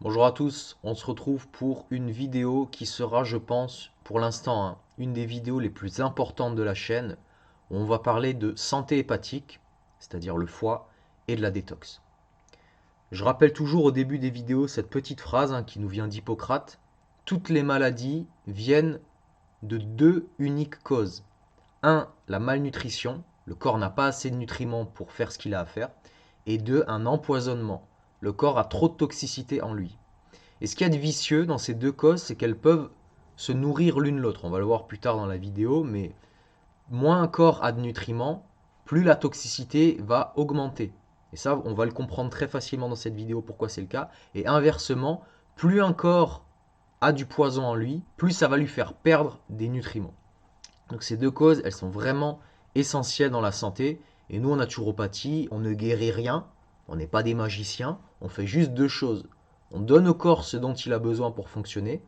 Bonjour à tous, on se retrouve pour une vidéo qui sera, je pense, pour l'instant, une des vidéos les plus importantes de la chaîne, où on va parler de santé hépatique, c'est-à-dire le foie, et de la détox. Je rappelle toujours au début des vidéos cette petite phrase qui nous vient d'Hippocrate. Toutes les maladies viennent de deux uniques causes. Un, la malnutrition, le corps n'a pas assez de nutriments pour faire ce qu'il a à faire. Et deux, un empoisonnement, le corps a trop de toxicité en lui. Et ce qu'il y a de vicieux dans ces deux causes, c'est qu'elles peuvent se nourrir l'une l'autre. On va le voir plus tard dans la vidéo, mais moins un corps a de nutriments, plus la toxicité va augmenter. Et ça, on va le comprendre très facilement dans cette vidéo pourquoi c'est le cas. Et inversement, plus un corps a du poison en lui, plus ça va lui faire perdre des nutriments. Donc ces deux causes, elles sont vraiment essentielles dans la santé. Et nous, en naturopathie, on ne guérit rien, on n'est pas des magiciens, on fait juste deux choses. On donne au corps ce dont il a besoin pour fonctionner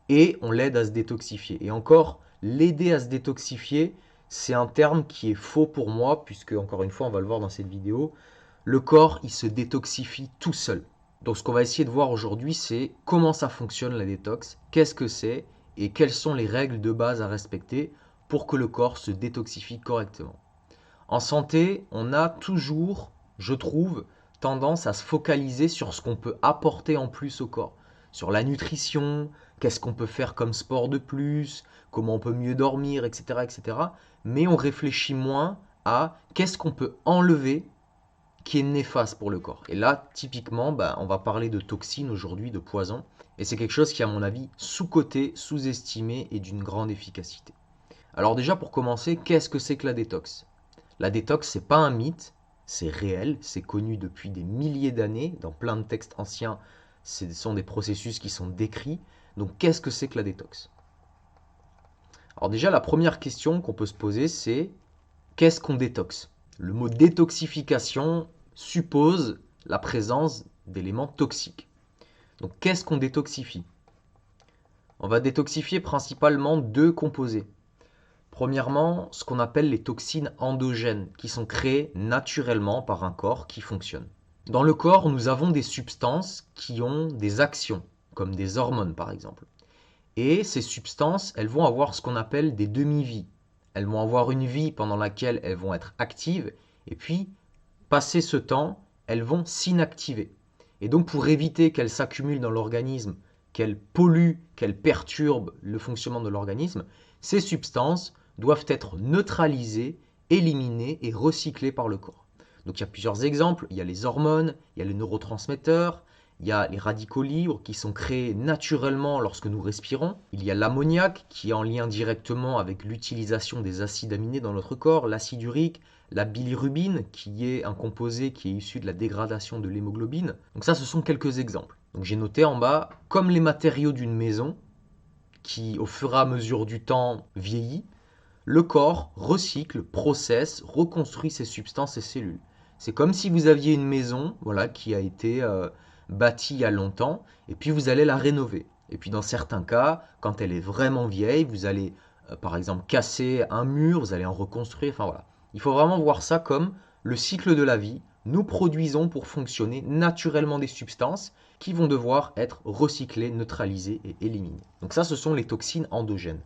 et on l'aide à se détoxifier. Et encore, l'aider à se détoxifier, c'est un terme qui est faux pour moi, puisque, encore une fois, on va le voir dans cette vidéo, le corps, il se détoxifie tout seul. Donc ce qu'on va essayer de voir aujourd'hui, c'est comment ça fonctionne la détox, qu'est-ce que c'est et quelles sont les règles de base à respecter pour que le corps se détoxifie correctement. En santé, on a toujours, je trouve, tendance à se focaliser sur ce qu'on peut apporter en plus au corps. Sur la nutrition, qu'est-ce qu'on peut faire comme sport de plus, comment on peut mieux dormir, etc., etc. Mais on réfléchit moins à qu'est-ce qu'on peut enlever qui est néfaste pour le corps. Et là, typiquement, on va parler de toxines aujourd'hui, de poison. Et c'est quelque chose qui est, à mon avis, sous-coté, sous-estimé et d'une grande efficacité. Alors déjà, pour commencer, qu'est-ce que c'est que la détox? La détox, c'est pas un mythe, c'est réel, c'est connu depuis des milliers d'années, dans plein de textes anciens, ce sont des processus qui sont décrits. Donc qu'est-ce que c'est que la détox? Alors déjà, la première question qu'on peut se poser, c'est qu'est-ce qu'on détoxe? Le mot détoxification suppose la présence d'éléments toxiques. Donc qu'est-ce qu'on détoxifie? On va détoxifier principalement deux composés. Premièrement, ce qu'on appelle les toxines endogènes, qui sont créées naturellement par un corps qui fonctionne. Dans le corps, nous avons des substances qui ont des actions, comme des hormones par exemple. Et ces substances, elles vont avoir ce qu'on appelle des demi-vies. Elles vont avoir une vie pendant laquelle elles vont être actives, et puis, passé ce temps, elles vont s'inactiver. Et donc pour éviter qu'elles s'accumulent dans l'organisme, qu'elles polluent, qu'elles perturbent le fonctionnement de l'organisme, ces substances doivent être neutralisées, éliminées et recyclées par le corps. Donc il y a plusieurs exemples, il y a les hormones, il y a les neurotransmetteurs, il y a les radicaux libres qui sont créés naturellement lorsque nous respirons. Il y a l'ammoniac qui est en lien directement avec l'utilisation des acides aminés dans notre corps, l'acide urique, la bilirubine qui est un composé qui est issu de la dégradation de l'hémoglobine. Donc ça, ce sont quelques exemples. Donc j'ai noté en bas, comme les matériaux d'une maison qui au fur et à mesure du temps vieillit, le corps recycle, processe, reconstruit ses substances et cellules. C'est comme si vous aviez une maison qui a été bâtie il y a longtemps et puis vous allez la rénover. Et puis dans certains cas, quand elle est vraiment vieille, vous allez par exemple casser un mur, vous allez en reconstruire. Enfin voilà. Il faut vraiment voir ça comme le cycle de la vie. Nous produisons pour fonctionner naturellement des substances qui vont devoir être recyclées, neutralisées et éliminées. Donc ça, ce sont les toxines endogènes.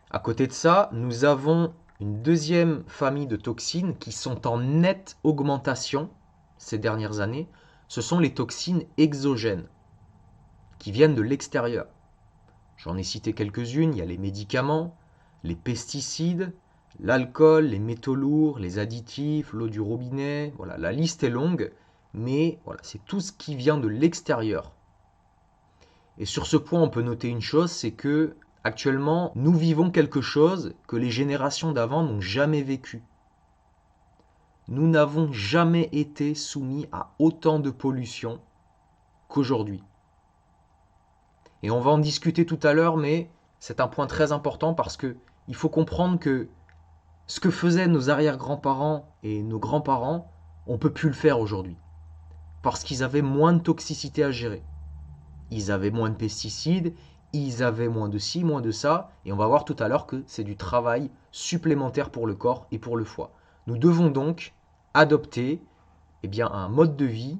À côté de ça, nous avons une deuxième famille de toxines qui sont en nette augmentation ces dernières années. Ce sont les toxines exogènes qui viennent de l'extérieur. J'en ai cité quelques-unes, il y a les médicaments, les pesticides, l'alcool, les métaux lourds, les additifs, l'eau du robinet. Voilà, la liste est longue, mais voilà, c'est tout ce qui vient de l'extérieur. Et sur ce point, on peut noter une chose, c'est que actuellement, nous vivons quelque chose que les générations d'avant n'ont jamais vécu. Nous n'avons jamais été soumis à autant de pollution qu'aujourd'hui. Et on va en discuter tout à l'heure, mais c'est un point très important parce que il faut comprendre que ce que faisaient nos arrière-grands-parents et nos grands-parents, on ne peut plus le faire aujourd'hui. Parce qu'ils avaient moins de toxicité à gérer. Ils avaient moins de pesticides, ils avaient moins de ci, moins de ça, et on va voir tout à l'heure que c'est du travail supplémentaire pour le corps et pour le foie. Nous devons donc adopter un mode de vie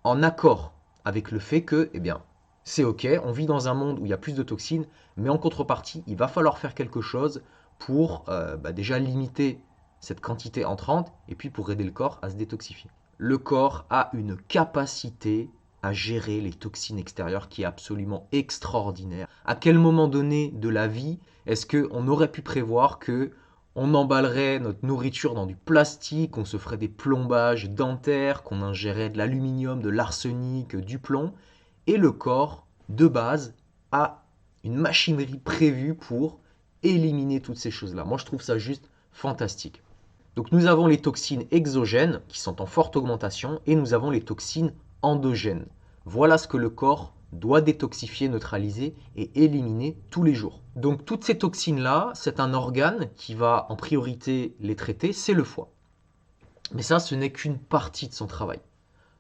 en accord avec le fait que, eh bien, c'est ok, on vit dans un monde où il y a plus de toxines, mais en contrepartie, il va falloir faire quelque chose pour déjà limiter cette quantité entrante et puis pour aider le corps à se détoxifier. Le corps a une capacité à gérer les toxines extérieures qui est absolument extraordinaire. À quel moment donné de la vie est-ce qu'on aurait pu prévoir que on emballerait notre nourriture dans du plastique, qu'on se ferait des plombages dentaires, qu'on ingérait de l'aluminium, de l'arsenic, du plomb, et le corps, de base, a une machinerie prévue pour éliminer toutes ces choses-là. Moi, je trouve ça juste fantastique. Donc nous avons les toxines exogènes qui sont en forte augmentation et nous avons les toxines endogènes. Voilà ce que le corps doit détoxifier, neutraliser et éliminer tous les jours. Donc toutes ces toxines-là, c'est un organe qui va en priorité les traiter, c'est le foie. Mais ça, ce n'est qu'une partie de son travail.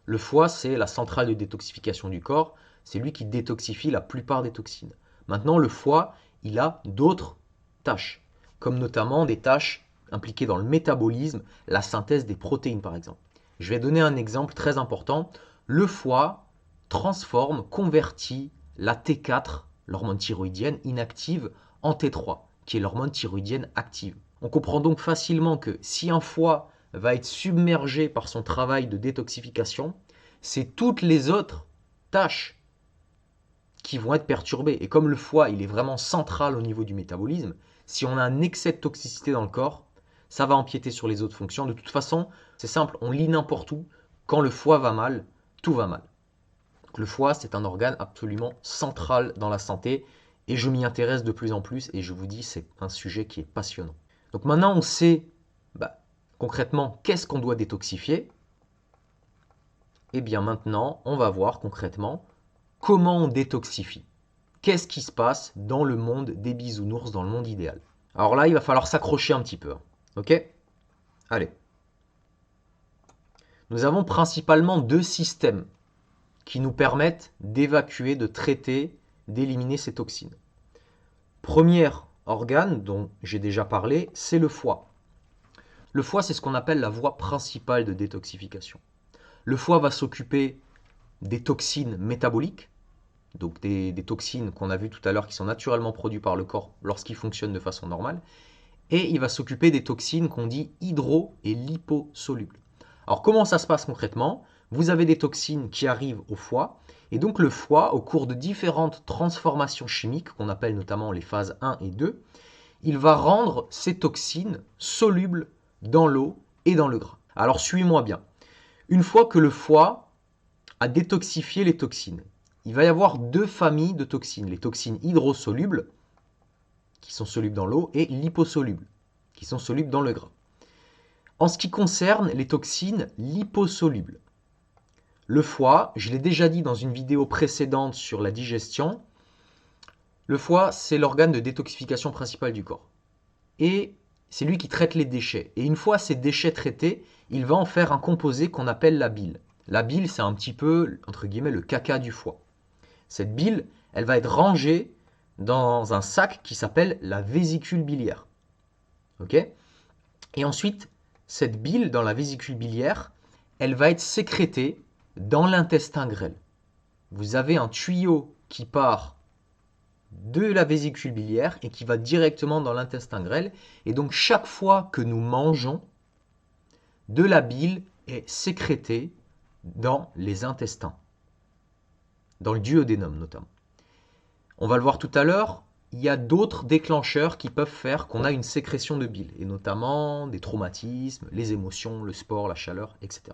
Le foie, c'est la centrale de détoxification du corps, c'est lui qui détoxifie la plupart des toxines. Maintenant, le foie, il a d'autres tâches, comme notamment des tâches impliquées dans le métabolisme, la synthèse des protéines par exemple. Je vais donner un exemple très important. Le foie transforme, convertit la T4, l'hormone thyroïdienne inactive, en T3, qui est l'hormone thyroïdienne active. On comprend donc facilement que si un foie va être submergé par son travail de détoxification, c'est toutes les autres tâches qui vont être perturbées. Et comme le foie, il est vraiment central au niveau du métabolisme, si on a un excès de toxicité dans le corps, ça va empiéter sur les autres fonctions. De toute façon, c'est simple, on lit n'importe où, quand le foie va mal, tout va mal. Donc le foie, c'est un organe absolument central dans la santé et je m'y intéresse de plus en plus et je vous dis, c'est un sujet qui est passionnant. Donc maintenant, on sait concrètement qu'est-ce qu'on doit détoxifier. Et bien maintenant, on va voir concrètement comment on détoxifie. Qu'est-ce qui se passe dans le monde des bisounours, dans le monde idéal. Alors là, il va falloir s'accrocher un petit peu. Ok? Allez. Nous avons principalement deux systèmes qui nous permettent d'évacuer, de traiter, d'éliminer ces toxines. Premier organe dont j'ai déjà parlé, c'est le foie. Le foie, c'est ce qu'on appelle la voie principale de détoxification. Le foie va s'occuper des toxines métaboliques, donc des toxines qu'on a vues tout à l'heure qui sont naturellement produites par le corps lorsqu'il fonctionne de façon normale, et il va s'occuper des toxines qu'on dit hydro- et liposolubles. Alors comment ça se passe concrètement? Vous avez des toxines qui arrivent au foie, et donc le foie, au cours de différentes transformations chimiques, qu'on appelle notamment les phases 1 et 2, il va rendre ces toxines solubles dans l'eau et dans le gras. Alors suis-moi bien. Une fois que le foie a détoxifié les toxines, il va y avoir deux familles de toxines. Les toxines hydrosolubles, qui sont solubles dans l'eau, et liposolubles, qui sont solubles dans le gras. En ce qui concerne les toxines liposolubles, le foie, je l'ai déjà dit dans une vidéo précédente sur la digestion, le foie, c'est l'organe de détoxification principal du corps. Et c'est lui qui traite les déchets. Et une fois ces déchets traités, il va en faire un composé qu'on appelle la bile. La bile, c'est un petit peu, entre guillemets, le caca du foie. Cette bile, elle va être rangée dans un sac qui s'appelle la vésicule biliaire. Ok? Et ensuite, cette bile dans la vésicule biliaire, elle va être sécrétée dans l'intestin grêle. Vous avez un tuyau qui part de la vésicule biliaire et qui va directement dans l'intestin grêle. Et donc chaque fois que nous mangeons, de la bile est sécrétée dans les intestins, dans le duodénum notamment. On va le voir tout à l'heure, il y a d'autres déclencheurs qui peuvent faire qu'on a une sécrétion de bile, et notamment des traumatismes, les émotions, le sport, la chaleur, etc.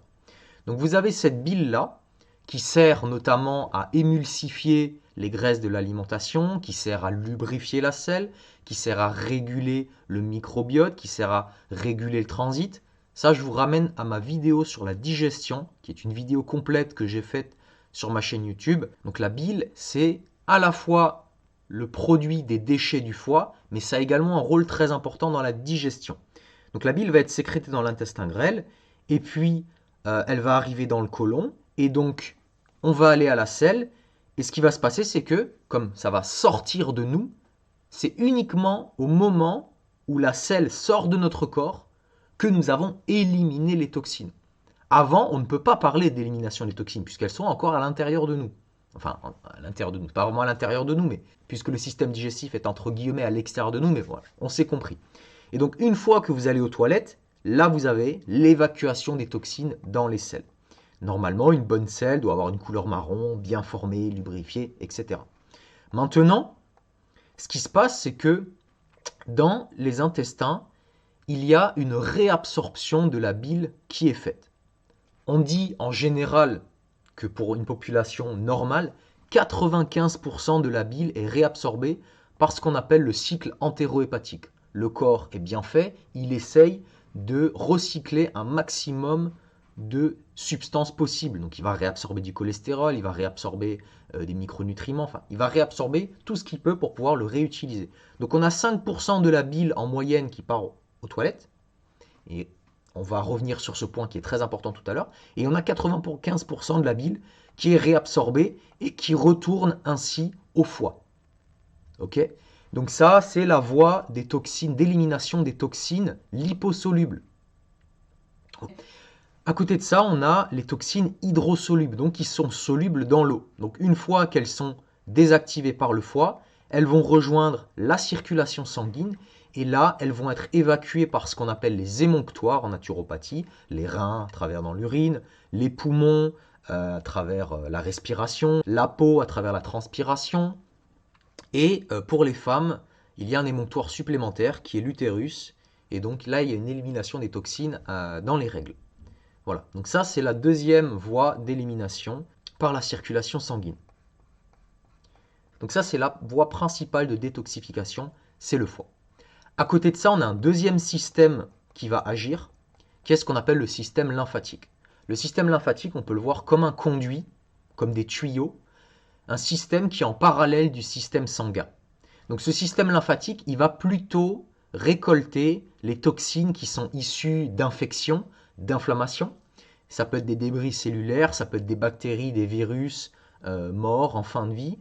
Donc vous avez cette bile-là qui sert notamment à émulsifier les graisses de l'alimentation, qui sert à lubrifier la selle, qui sert à réguler le microbiote, qui sert à réguler le transit. Ça, je vous ramène à ma vidéo sur la digestion, qui est une vidéo complète que j'ai faite sur ma chaîne YouTube. Donc la bile, c'est à la fois le produit des déchets du foie, mais ça a également un rôle très important dans la digestion. Donc la bile va être sécrétée dans l'intestin grêle, et puis elle va arriver dans le côlon, et donc on va aller à la selle, et ce qui va se passer, c'est que, comme ça va sortir de nous, c'est uniquement au moment où la selle sort de notre corps que nous avons éliminé les toxines. Avant, on ne peut pas parler d'élimination des toxines puisqu'elles sont encore à l'intérieur de nous. Enfin, à l'intérieur de nous, pas vraiment à l'intérieur de nous, mais puisque le système digestif est entre guillemets à l'extérieur de nous, mais voilà, on s'est compris. Et donc, une fois que vous allez aux toilettes, là, vous avez l'évacuation des toxines dans les selles. Normalement, une bonne selle doit avoir une couleur marron, bien formée, lubrifiée, etc. Maintenant, ce qui se passe, c'est que dans les intestins, il y a une réabsorption de la bile qui est faite. On dit en général que pour une population normale, 95% de la bile est réabsorbée par ce qu'on appelle le cycle entérohépatique. Le corps est bien fait, il essaye de recycler un maximum de substances possibles. Donc il va réabsorber du cholestérol, il va réabsorber des micronutriments, enfin il va réabsorber tout ce qu'il peut pour pouvoir le réutiliser. Donc on a 5% de la bile en moyenne qui part aux toilettes, et on va revenir sur ce point qui est très important tout à l'heure, et on a 95% de la bile qui est réabsorbée et qui retourne ainsi au foie. Ok ? Donc ça, c'est la voie des toxines, d'élimination des toxines liposolubles. À côté de ça, on a les toxines hydrosolubles, donc qui sont solubles dans l'eau. Donc une fois qu'elles sont désactivées par le foie, elles vont rejoindre la circulation sanguine et là, elles vont être évacuées par ce qu'on appelle les émonctoires en naturopathie, les reins à travers dans l'urine, les poumons à travers la respiration, la peau à travers la transpiration. Et pour les femmes, il y a un émonctoire supplémentaire qui est l'utérus. Et donc là, il y a une élimination des toxines dans les règles. Voilà, donc ça c'est la deuxième voie d'élimination par la circulation sanguine. Donc ça c'est la voie principale de détoxification, c'est le foie. À côté de ça, on a un deuxième système qui va agir, qui est ce qu'on appelle le système lymphatique. Le système lymphatique, on peut le voir comme un conduit, comme des tuyaux, un système qui est en parallèle du système sanguin. Donc ce système lymphatique, il va plutôt récolter les toxines qui sont issues d'infections, d'inflammation. Ça peut être des débris cellulaires, ça peut être des bactéries, des virus morts en fin de vie.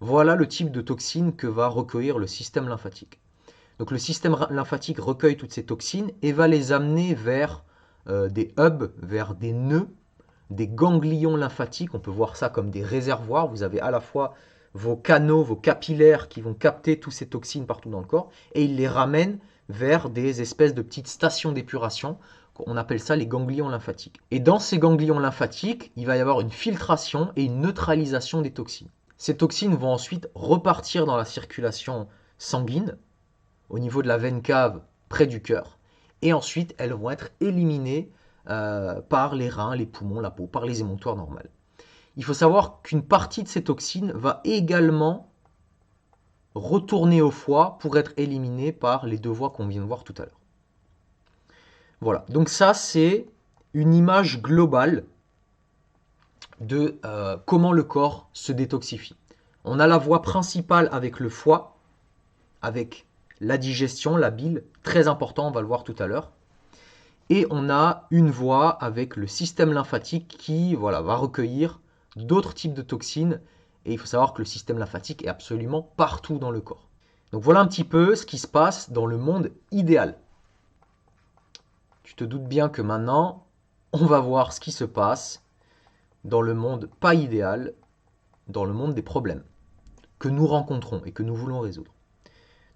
Voilà le type de toxines que va recueillir le système lymphatique. Donc le système lymphatique recueille toutes ces toxines et va les amener vers des hubs, vers des nœuds, des ganglions lymphatiques. On peut voir ça comme des réservoirs. Vous avez à la fois vos canaux, vos capillaires qui vont capter toutes ces toxines partout dans le corps et ils les ramènent vers des espèces de petites stations d'épuration. On appelle ça les ganglions lymphatiques. Et dans ces ganglions lymphatiques, il va y avoir une filtration et une neutralisation des toxines. Ces toxines vont ensuite repartir dans la circulation sanguine, au niveau de la veine cave près du cœur, et ensuite elles vont être éliminées par les reins, les poumons, la peau, par les émonctoires normales. Il faut savoir qu'une partie de ces toxines va également retourner au foie pour être éliminée par les deux voies qu'on vient de voir tout à l'heure. Voilà, donc ça c'est une image globale de comment le corps se détoxifie. On a la voie principale avec le foie, avec la digestion, la bile, très important, on va le voir tout à l'heure. Et on a une voie avec le système lymphatique qui va recueillir d'autres types de toxines. Et il faut savoir que le système lymphatique est absolument partout dans le corps. Donc voilà un petit peu ce qui se passe dans le monde idéal. Tu te doutes bien que maintenant, on va voir ce qui se passe dans le monde pas idéal, dans le monde des problèmes que nous rencontrons et que nous voulons résoudre.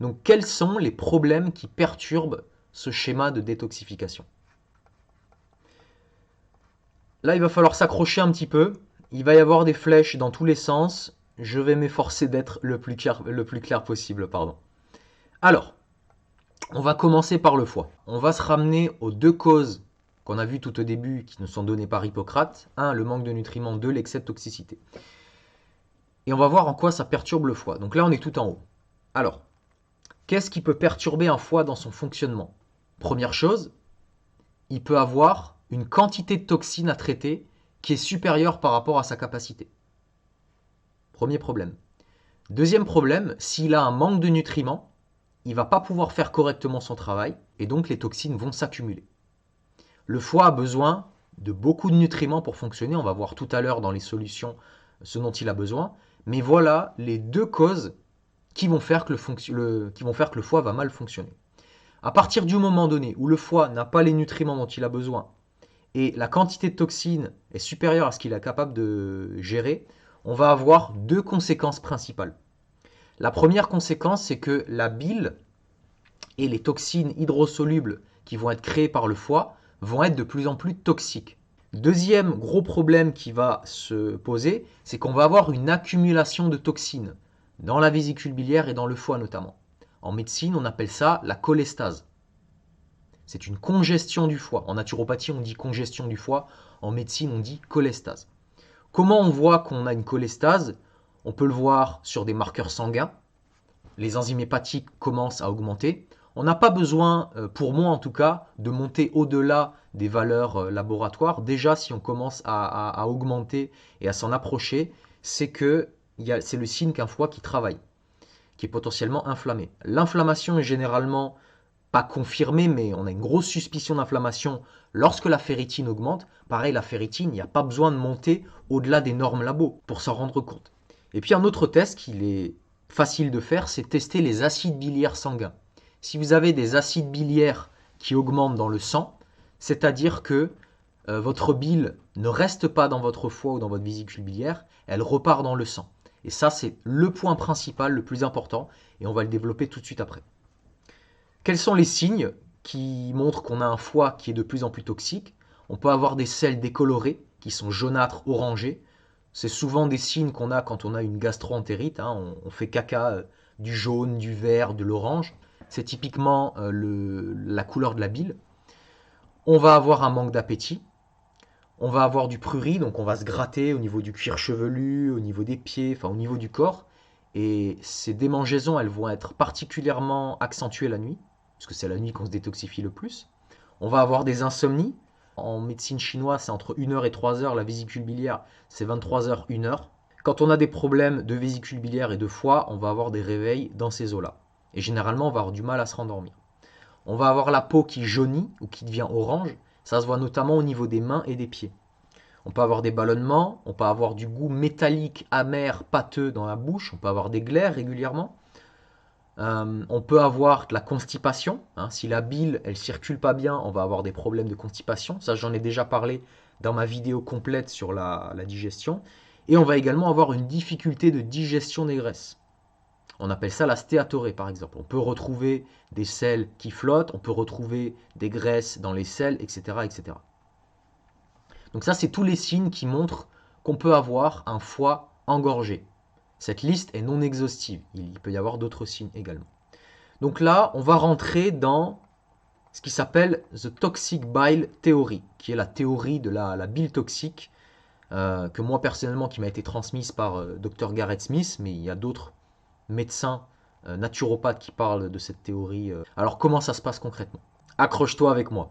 Donc quels sont les problèmes qui perturbent ce schéma de détoxification? Là, il va falloir s'accrocher un petit peu. Il va y avoir des flèches dans tous les sens. Je vais m'efforcer d'être le plus clair possible. Alors, on va commencer par le foie. On va se ramener aux deux causes qu'on a vues tout au début qui nous sont données par Hippocrate. 1, le manque de nutriments. 2, l'excès de toxicité. Et on va voir en quoi ça perturbe le foie. Donc là, on est tout en haut. Alors, qu'est-ce qui peut perturber un foie dans son fonctionnement? Première chose, il peut avoir une quantité de toxines à traiter qui est supérieure par rapport à sa capacité. Premier problème. Deuxième problème, s'il a un manque de nutriments, il ne va pas pouvoir faire correctement son travail et donc les toxines vont s'accumuler. Le foie a besoin de beaucoup de nutriments pour fonctionner. On va voir tout à l'heure dans les solutions ce dont il a besoin. Mais voilà les deux causes qui vont faire que le foie va mal fonctionner. À partir du moment donné où le foie n'a pas les nutriments dont il a besoin et la quantité de toxines est supérieure à ce qu'il est capable de gérer, on va avoir deux conséquences principales. La première conséquence, c'est que la bile et les toxines hydrosolubles qui vont être créées par le foie vont être de plus en plus toxiques. Deuxième gros problème qui va se poser, c'est qu'on va avoir une accumulation de toxines dans la vésicule biliaire et dans le foie notamment. En médecine, on appelle ça la cholestase. C'est une congestion du foie. En naturopathie, on dit congestion du foie. En médecine, on dit cholestase. Comment on voit qu'on a une cholestase? On peut le voir sur des marqueurs sanguins. Les enzymes hépatiques commencent à augmenter. On n'a pas besoin, pour moi en tout cas, de monter au-delà des valeurs laboratoires. Déjà, si on commence à augmenter et à s'en approcher, c'est le signe qu'un foie qui travaille, qui est potentiellement inflammé. L'inflammation est généralement pas confirmée, mais on a une grosse suspicion d'inflammation lorsque la ferritine augmente. Pareil, la ferritine, il n'y a pas besoin de monter au-delà des normes labo pour s'en rendre compte. Et puis un autre test qu'il est facile de faire, c'est tester les acides biliaires sanguins. Si vous avez des acides biliaires qui augmentent dans le sang, c'est-à-dire que votre bile ne reste pas dans votre foie ou dans votre vésicule biliaire, elle repart dans le sang. Et ça, c'est le point principal, le plus important, et on va le développer tout de suite après. Quels sont les signes qui montrent qu'on a un foie qui est de plus en plus toxique? On peut avoir des selles décolorées qui sont jaunâtres, orangées. C'est souvent des signes qu'on a quand on a une gastro-entérite. On fait caca du jaune, du vert, de l'orange. C'est typiquement la couleur de la bile. On va avoir un manque d'appétit. On va avoir du prurit, donc on va se gratter au niveau du cuir chevelu, au niveau des pieds, enfin au niveau du corps. Et ces démangeaisons, elles vont être particulièrement accentuées la nuit, parce que c'est la nuit qu'on se détoxifie le plus. On va avoir des insomnies. En médecine chinoise, c'est entre 1 heure et 3 heures. La vésicule biliaire, c'est 23 heures, 1 heure. Quand on a des problèmes de vésicule biliaire et de foie, on va avoir des réveils dans ces eaux-là. Et généralement, on va avoir du mal à se rendormir. On va avoir la peau qui jaunit ou qui devient orange. Ça se voit notamment au niveau des mains et des pieds. On peut avoir des ballonnements, on peut avoir du goût métallique, amer, pâteux dans la bouche. On peut avoir des glaires régulièrement. On peut avoir de la constipation. Si la bile, elle circule pas bien, on va avoir des problèmes de constipation. Ça, j'en ai déjà parlé dans ma vidéo complète sur la digestion. Et on va également avoir une difficulté de digestion des graisses. On appelle ça la stéatorée, par exemple. On peut retrouver des selles qui flottent, on peut retrouver des graisses dans les selles, etc., etc. Donc ça, c'est tous les signes qui montrent qu'on peut avoir un foie engorgé. Cette liste est non exhaustive. Il peut y avoir d'autres signes également. Donc là, on va rentrer dans ce qui s'appelle The Toxic Bile Theory, qui est la théorie de la bile toxique, que moi personnellement, qui m'a été transmise par Dr. Garrett Smith, mais il y a d'autres médecins naturopathes qui parlent de cette théorie. Alors comment ça se passe concrètement? Accroche-toi avec moi.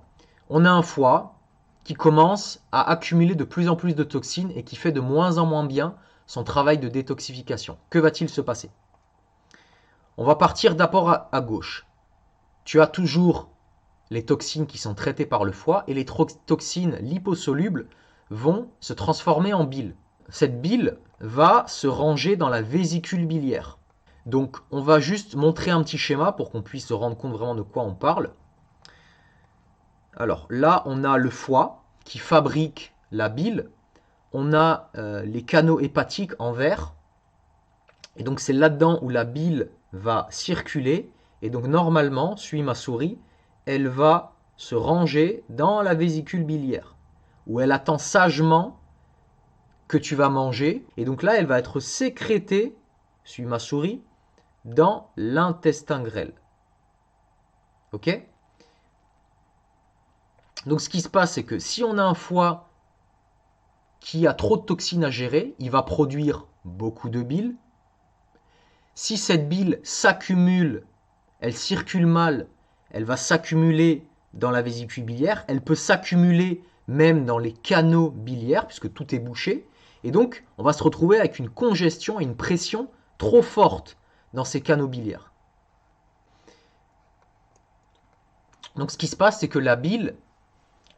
On a un foie qui commence à accumuler de plus en plus de toxines et qui fait de moins en moins bien son travail de détoxification. Que va-t-il se passer? On va partir d'abord à gauche. Tu as toujours les toxines qui sont traitées par le foie et les toxines liposolubles vont se transformer en bile. Cette bile va se ranger dans la vésicule biliaire. Donc on va juste montrer un petit schéma pour qu'on puisse se rendre compte vraiment de quoi on parle. Alors là, on a le foie qui fabrique la bile. On a les canaux hépatiques en vert. Et donc c'est là-dedans où la bile va circuler. Et donc normalement, suis ma souris, elle va se ranger dans la vésicule biliaire, où elle attend sagement que tu vas manger. Et donc là, elle va être sécrétée, suis ma souris, dans l'intestin grêle. Ok? Donc ce qui se passe, c'est que si on a un foie qui a trop de toxines à gérer, il va produire beaucoup de bile. Si cette bile s'accumule, elle circule mal, elle va s'accumuler dans la vésicule biliaire, elle peut s'accumuler même dans les canaux biliaires, puisque tout est bouché. Et donc, on va se retrouver avec une congestion et une pression trop forte dans ces canaux biliaires. Donc ce qui se passe, c'est que la bile,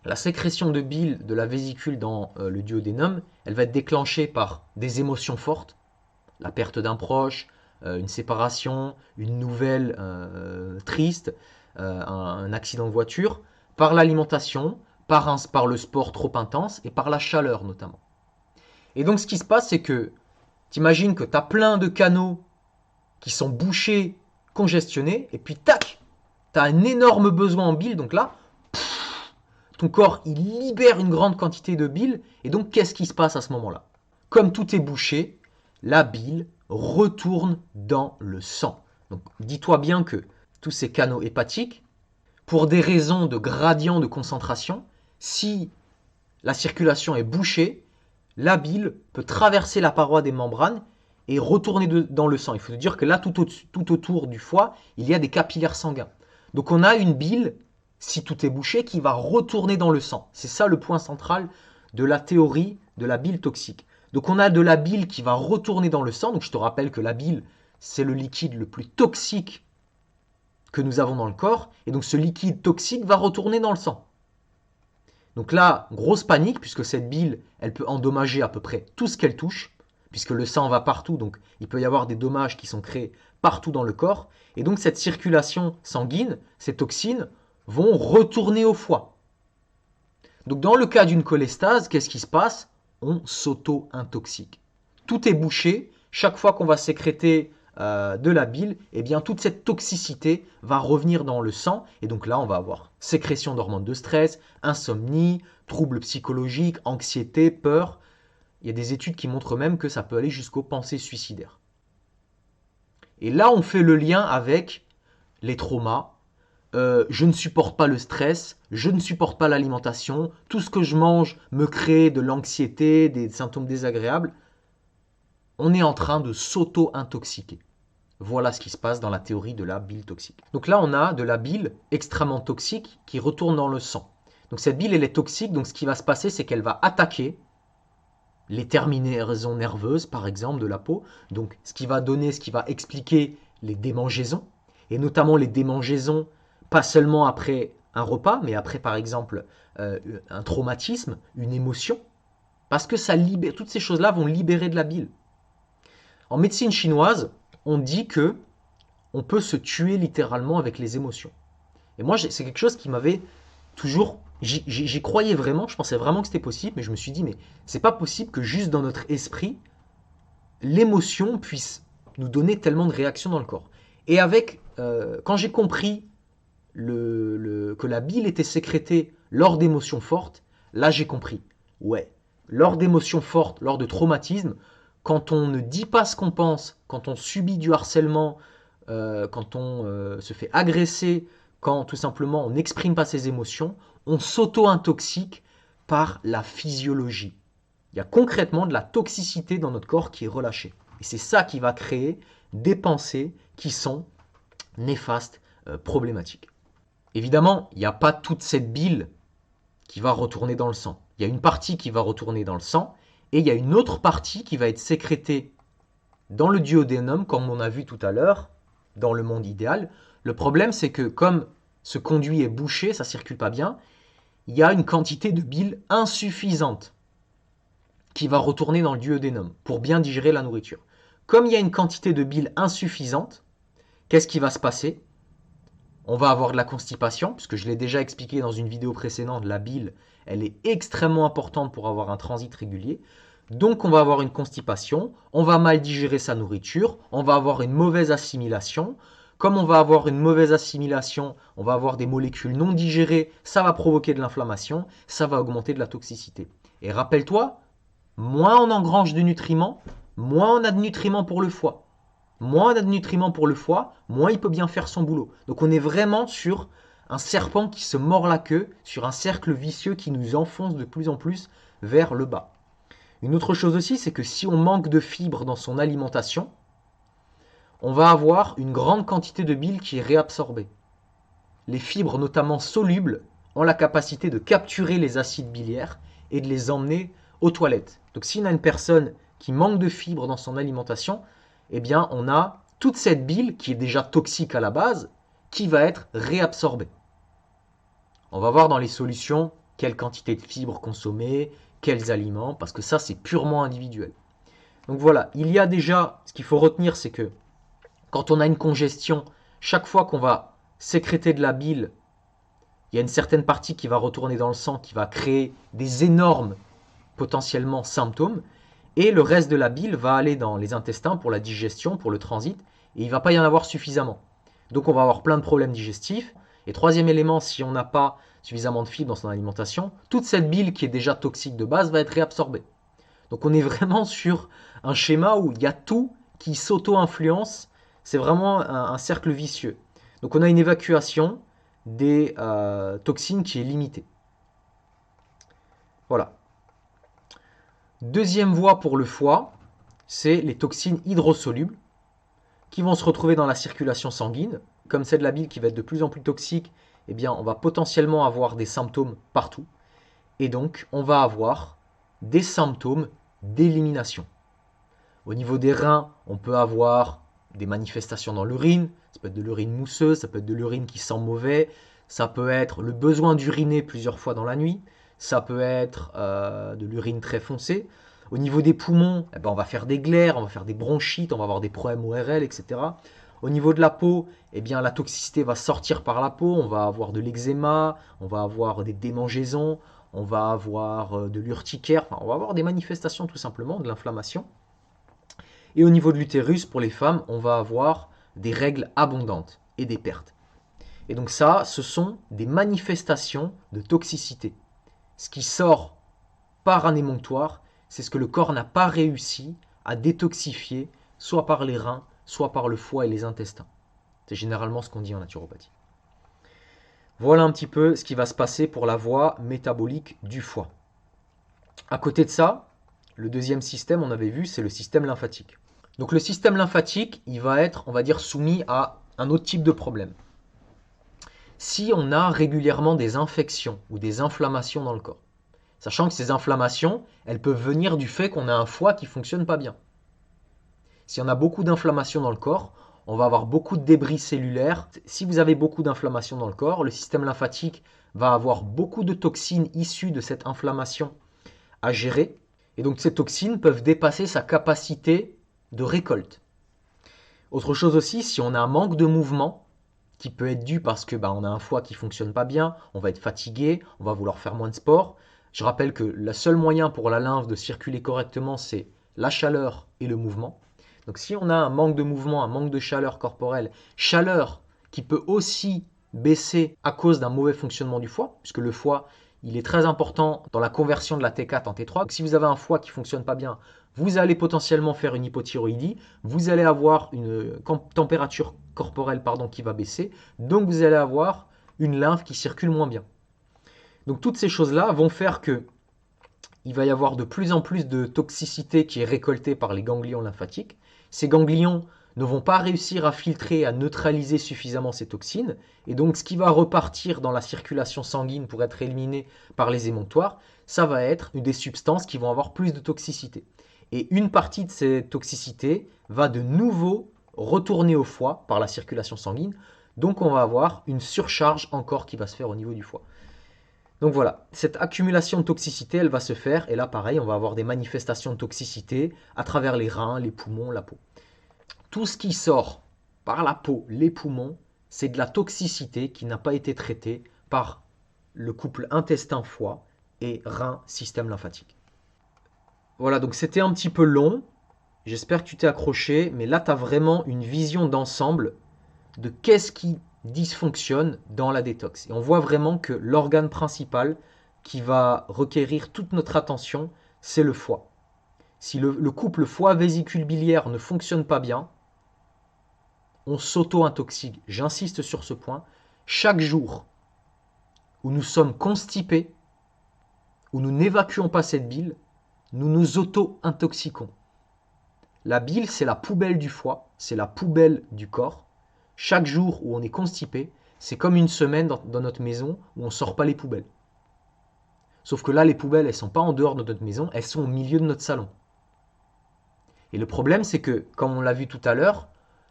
la sécrétion de bile de la vésicule dans le duodénum, elle va être déclenchée par des émotions fortes, la perte d'un proche, une séparation, une nouvelle triste, un accident de voiture, par l'alimentation, par le sport trop intense et par la chaleur notamment. Et donc ce qui se passe, c'est que t'imagines que tu as plein de canaux qui sont bouchés, congestionnés, et puis tac, tu as un énorme besoin en bile, donc là, ton corps il libère une grande quantité de bile, et donc qu'est-ce qui se passe à ce moment-là? Comme tout est bouché, la bile retourne dans le sang. Donc dis-toi bien que tous ces canaux hépatiques, pour des raisons de gradient de concentration, si la circulation est bouchée, la bile peut traverser la paroi des membranes et retourner dans le sang. Il faut te dire que là, tout autour du foie, il y a des capillaires sanguins. Donc on a une bile, si tout est bouché, qui va retourner dans le sang. C'est ça le point central de la théorie de la bile toxique. Donc on a de la bile qui va retourner dans le sang. Donc je te rappelle que la bile, c'est le liquide le plus toxique que nous avons dans le corps. Et donc ce liquide toxique va retourner dans le sang. Donc là, grosse panique, puisque cette bile, elle peut endommager à peu près tout ce qu'elle touche, puisque le sang va partout, donc il peut y avoir des dommages qui sont créés partout dans le corps. Et donc cette circulation sanguine, ces toxines, vont retourner au foie. Donc dans le cas d'une cholestase, qu'est-ce qui se passe? On s'auto-intoxique. Tout est bouché, chaque fois qu'on va sécréter de la bile, eh bien toute cette toxicité va revenir dans le sang et donc là on va avoir sécrétion d'hormones de stress, insomnie, troubles psychologiques, anxiété, peur. Il y a des études qui montrent même que ça peut aller jusqu'aux pensées suicidaires. Et là on fait le lien avec les traumas. Je ne supporte pas le stress, je ne supporte pas l'alimentation, tout ce que je mange me crée de l'anxiété, des symptômes désagréables. On est en train de s'auto-intoxiquer. Voilà ce qui se passe dans la théorie de la bile toxique. Donc là, on a de la bile extrêmement toxique qui retourne dans le sang. Donc cette bile, elle est toxique, donc ce qui va se passer, c'est qu'elle va attaquer les terminaisons nerveuses, par exemple, de la peau. Donc ce qui va expliquer les démangeaisons, et notamment les démangeaisons, pas seulement après un repas, mais après, par exemple, un traumatisme, une émotion, parce que ça libère, toutes ces choses-là vont libérer de la bile. En médecine chinoise, on dit que on peut se tuer littéralement avec les émotions. Et moi, c'est quelque chose qui m'avait toujours... J'y croyais vraiment, je pensais vraiment que c'était possible, mais je me suis dit, mais c'est pas possible que juste dans notre esprit, l'émotion puisse nous donner tellement de réactions dans le corps. Et quand j'ai compris que la bile était sécrétée lors d'émotions fortes, là j'ai compris. Ouais, lors d'émotions fortes, lors de traumatismes, quand on ne dit pas ce qu'on pense, quand on subit du harcèlement, quand on se fait agresser, quand tout simplement on n'exprime pas ses émotions, on s'auto-intoxique par la physiologie. Il y a concrètement de la toxicité dans notre corps qui est relâchée. Et c'est ça qui va créer des pensées qui sont néfastes, problématiques. Évidemment, il n'y a pas toute cette bile qui va retourner dans le sang. Il y a une partie qui va retourner dans le sang et il y a une autre partie qui va être sécrétée dans le duodénum, comme on a vu tout à l'heure, dans le monde idéal. Le problème, c'est que comme ce conduit est bouché, ça ne circule pas bien, il y a une quantité de bile insuffisante qui va retourner dans le duodénum pour bien digérer la nourriture. Comme il y a une quantité de bile insuffisante, qu'est-ce qui va se passer? On va avoir de la constipation, puisque je l'ai déjà expliqué dans une vidéo précédente, la bile, elle est extrêmement importante pour avoir un transit régulier. Donc on va avoir une constipation, on va mal digérer sa nourriture, on va avoir une mauvaise assimilation. Comme on va avoir une mauvaise assimilation, on va avoir des molécules non digérées, ça va provoquer de l'inflammation, ça va augmenter de la toxicité. Et rappelle-toi, moins on engrange de nutriments, moins on a de nutriments pour le foie. Moins on a de nutriments pour le foie, moins il peut bien faire son boulot. Donc on est vraiment sur un serpent qui se mord la queue, sur un cercle vicieux qui nous enfonce de plus en plus vers le bas. Une autre chose aussi, c'est que si on manque de fibres dans son alimentation, on va avoir une grande quantité de bile qui est réabsorbée. Les fibres, notamment solubles, ont la capacité de capturer les acides biliaires et de les emmener aux toilettes. Donc si on a une personne qui manque de fibres dans son alimentation, eh bien on a toute cette bile qui est déjà toxique à la base qui va être réabsorbée. On va voir dans les solutions quelle quantité de fibres consommer, quels aliments, parce que ça c'est purement individuel. Donc voilà, il y a déjà, ce qu'il faut retenir, c'est que quand on a une congestion, chaque fois qu'on va sécréter de la bile, il il y a une certaine partie qui va retourner dans le sang, qui va créer des énormes potentiellement symptômes, et le reste de la bile va aller dans les intestins pour la digestion, pour le transit, et il ne va pas y en avoir suffisamment. Donc on va avoir plein de problèmes digestifs. Et troisième élément, si on n'a pas suffisamment de fibres dans son alimentation, toute cette bile qui est déjà toxique de base va être réabsorbée. Donc on est vraiment sur un schéma où il y a tout qui s'auto-influence. C'est vraiment un cercle vicieux. Donc on a une évacuation des toxines qui est limitée. Voilà. Deuxième voie pour le foie, c'est les toxines hydrosolubles qui vont se retrouver dans la circulation sanguine. Comme c'est de la bile qui va être de plus en plus toxique, eh bien, on va potentiellement avoir des symptômes partout. Et donc, on va avoir des symptômes d'élimination. Au niveau des reins, on peut avoir des manifestations dans l'urine. Ça peut être de l'urine mousseuse, ça peut être de l'urine qui sent mauvais, ça peut être le besoin d'uriner plusieurs fois dans la nuit, ça peut être de l'urine très foncée. Au niveau des poumons, eh ben, on va faire des glaires, on va faire des bronchites, on va avoir des problèmes ORL, etc. Au niveau de la peau, eh bien, la toxicité va sortir par la peau, on va avoir de l'eczéma, on va avoir des démangeaisons, on va avoir de l'urticaire, enfin, on va avoir des manifestations tout simplement, de l'inflammation. Et au niveau de l'utérus, pour les femmes, on va avoir des règles abondantes et des pertes. Et donc ça, ce sont des manifestations de toxicité. Ce qui sort par un émonctoire, c'est ce que le corps n'a pas réussi à détoxifier, soit par les reins, soit par le foie et les intestins. C'est généralement ce qu'on dit en naturopathie. Voilà un petit peu ce qui va se passer pour la voie métabolique du foie. À côté de ça, le deuxième système, on avait vu, c'est le système lymphatique. Donc le système lymphatique, il va être, on va dire, soumis à un autre type de problème. Si on a régulièrement des infections ou des inflammations dans le corps, sachant que ces inflammations, elles peuvent venir du fait qu'on a un foie qui ne fonctionne pas bien. Si on a beaucoup d'inflammations dans le corps, on va avoir beaucoup de débris cellulaires. Si vous avez beaucoup d'inflammations dans le corps, le système lymphatique va avoir beaucoup de toxines issues de cette inflammation à gérer. Et donc ces toxines peuvent dépasser sa capacité de récolte. Autre chose aussi, si on a un manque de mouvement, qui peut être dû parce que on a un foie qui ne fonctionne pas bien, on va être fatigué, on va vouloir faire moins de sport. Je rappelle que le seul moyen pour la lymphe de circuler correctement, c'est la chaleur et le mouvement. Donc si on a un manque de mouvement, un manque de chaleur corporelle, chaleur qui peut aussi baisser à cause d'un mauvais fonctionnement du foie, puisque le foie, il est très important dans la conversion de la T4 en T3. Donc si vous avez un foie qui ne fonctionne pas bien, vous allez potentiellement faire une hypothyroïdie, vous allez avoir une température corporelle qui va baisser, donc vous allez avoir une lymphe qui circule moins bien. Donc toutes ces choses-là vont faire que il va y avoir de plus en plus de toxicité qui est récoltée par les ganglions lymphatiques. Ces ganglions ne vont pas réussir à filtrer, à neutraliser suffisamment ces toxines. Et donc ce qui va repartir dans la circulation sanguine pour être éliminé par les émonctoires, ça va être des substances qui vont avoir plus de toxicité. Et une partie de ces toxicités va de nouveau retourner au foie par la circulation sanguine. Donc on va avoir une surcharge encore qui va se faire au niveau du foie. Donc voilà, cette accumulation de toxicité, elle va se faire. Et là, pareil, on va avoir des manifestations de toxicité à travers les reins, les poumons, la peau. Tout ce qui sort par la peau, les poumons, c'est de la toxicité qui n'a pas été traitée par le couple intestin-foie et rein-système lymphatique. Voilà, donc c'était un petit peu long. J'espère que tu t'es accroché, mais là, tu as vraiment une vision d'ensemble de qu'est-ce qui dysfonctionne dans la détox. Et on voit vraiment que l'organe principal qui va requérir toute notre attention, c'est le foie. Si le couple foie-vésicule biliaire ne fonctionne pas bien, on s'auto-intoxique. J'insiste sur ce point. Chaque jour où nous sommes constipés, où nous n'évacuons pas cette bile, nous nous auto-intoxiquons. La bile, c'est la poubelle du foie, c'est la poubelle du corps. Chaque jour où on est constipé, c'est comme une semaine dans notre maison où on ne sort pas les poubelles. Sauf que là, les poubelles, elles ne sont pas en dehors de notre maison, elles sont au milieu de notre salon. Et le problème, c'est que, comme on l'a vu tout à l'heure,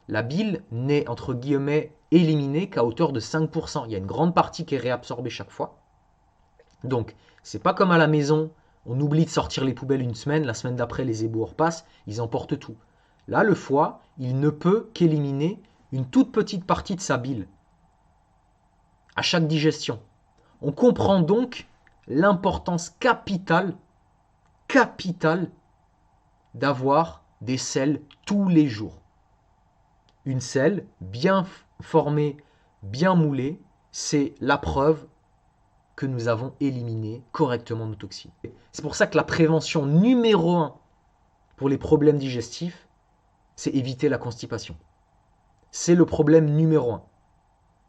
la bile n'est, entre guillemets, éliminée qu'à hauteur de 5%. Il y a une grande partie qui est réabsorbée chaque fois. Donc, c'est pas comme à la maison, on oublie de sortir les poubelles une semaine, la semaine d'après, les éboueurs repassent, ils emportent tout. Là, le foie, il ne peut qu'éliminer une toute petite partie de sa bile à chaque digestion. On comprend donc l'importance capitale d'avoir des selles tous les jours. Une selle bien formée, bien moulée, c'est la preuve que nous avons éliminé correctement nos toxines. C'est pour ça que la prévention numéro 1 pour les problèmes digestifs, c'est éviter la constipation. C'est le problème numéro 1,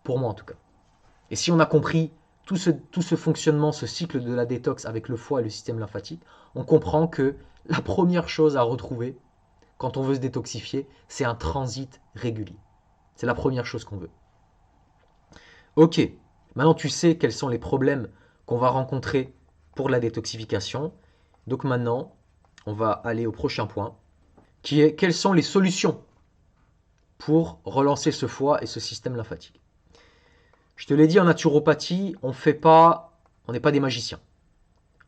pour moi en tout cas. Et si on a compris tout ce fonctionnement, ce cycle de la détox avec le foie et le système lymphatique, on comprend que la première chose à retrouver quand on veut se détoxifier, c'est un transit régulier. C'est la première chose qu'on veut. Ok, maintenant tu sais quels sont les problèmes qu'on va rencontrer pour la détoxification. Donc maintenant, on va aller au prochain point, qui est quelles sont les solutions pour relancer ce foie et ce système lymphatique. Je te l'ai dit, en naturopathie, on n'est pas des magiciens.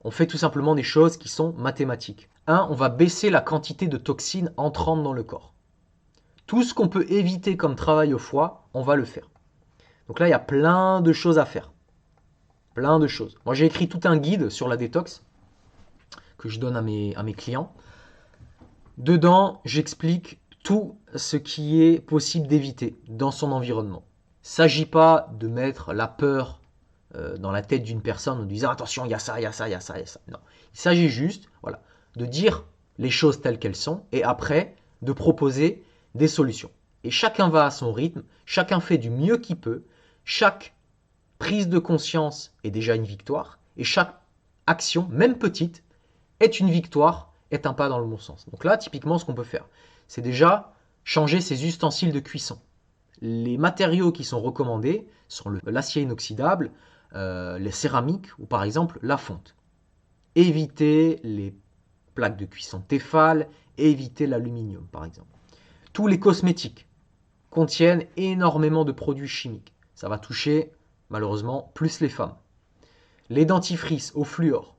On fait tout simplement des choses qui sont mathématiques. 1, on va baisser la quantité de toxines entrantes dans le corps. Tout ce qu'on peut éviter comme travail au foie, on va le faire. Donc là, il y a plein de choses à faire. Plein de choses. Moi, j'ai écrit tout un guide sur la détox que je donne à mes clients. Dedans, j'explique tout ce qui est possible d'éviter dans son environnement. Il ne s'agit pas de mettre la peur dans la tête d'une personne en disant attention, il y a ça, il y a ça, il y a ça, il y a ça. Non. Il s'agit juste de dire les choses telles qu'elles sont et après de proposer des solutions. Et chacun va à son rythme, chacun fait du mieux qu'il peut, chaque prise de conscience est déjà une victoire et chaque action, même petite, est une victoire, est un pas dans le bon sens. Donc là, typiquement, ce qu'on peut faire, c'est déjà changer ses ustensiles de cuisson. Les matériaux qui sont recommandés sont l'acier inoxydable, les céramiques ou par exemple la fonte. Éviter les plaques de cuisson Tefal, éviter l'aluminium par exemple. Tous les cosmétiques contiennent énormément de produits chimiques. Ça va toucher malheureusement plus les femmes. Les dentifrices au fluor,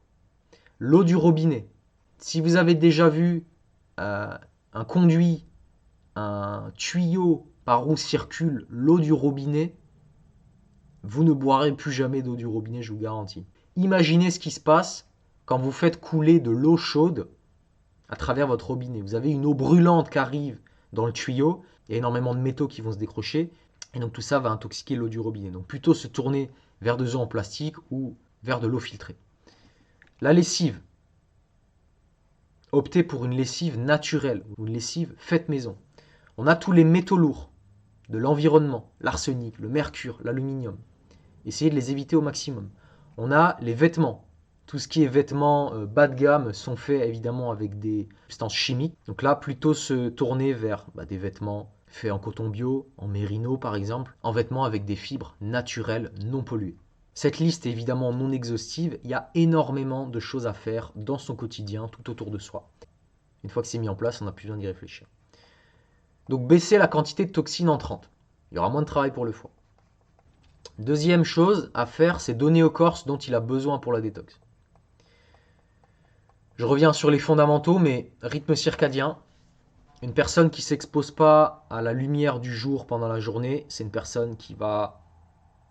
l'eau du robinet. Si vous avez déjà vu un conduit, un tuyau par où circule l'eau du robinet, vous ne boirez plus jamais d'eau du robinet, je vous garantis. Imaginez ce qui se passe quand vous faites couler de l'eau chaude à travers votre robinet. Vous avez une eau brûlante qui arrive dans le tuyau, il y a énormément de métaux qui vont se décrocher, et donc tout ça va intoxiquer l'eau du robinet. Donc plutôt se tourner vers des eaux en plastique ou vers de l'eau filtrée. La lessive. Optez pour une lessive naturelle, ou une lessive faite maison. On a tous les métaux lourds de l'environnement, l'arsenic, le mercure, l'aluminium. Essayez de les éviter au maximum. On a les vêtements. Tout ce qui est vêtements bas de gamme sont faits évidemment avec des substances chimiques. Donc là, plutôt se tourner vers des vêtements faits en coton bio, en mérino par exemple, en vêtements avec des fibres naturelles non polluées. Cette liste est évidemment non exhaustive, il y a énormément de choses à faire dans son quotidien, tout autour de soi. Une fois que c'est mis en place, on n'a plus besoin d'y réfléchir. Donc baisser la quantité de toxines entrantes. Il y aura moins de travail pour le foie. Deuxième chose à faire, c'est donner au corps ce dont il a besoin pour la détox. Je reviens sur les fondamentaux, mais rythme circadien. Une personne qui ne s'expose pas à la lumière du jour pendant la journée, c'est une personne qui va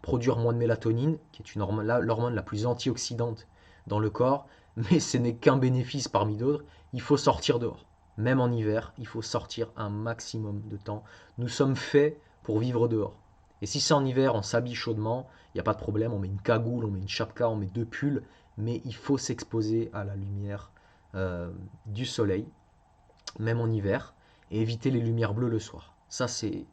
produire moins de mélatonine, qui est l'hormone la plus antioxydante dans le corps, mais ce n'est qu'un bénéfice parmi d'autres. Il faut sortir dehors. Même en hiver, il faut sortir un maximum de temps. Nous sommes faits pour vivre dehors. Et si c'est en hiver, on s'habille chaudement, il n'y a pas de problème, on met une cagoule, on met une chapka, on met 2 pulls, mais il faut s'exposer à la lumière du soleil, même en hiver, et éviter les lumières bleues le soir. Ça, c'est...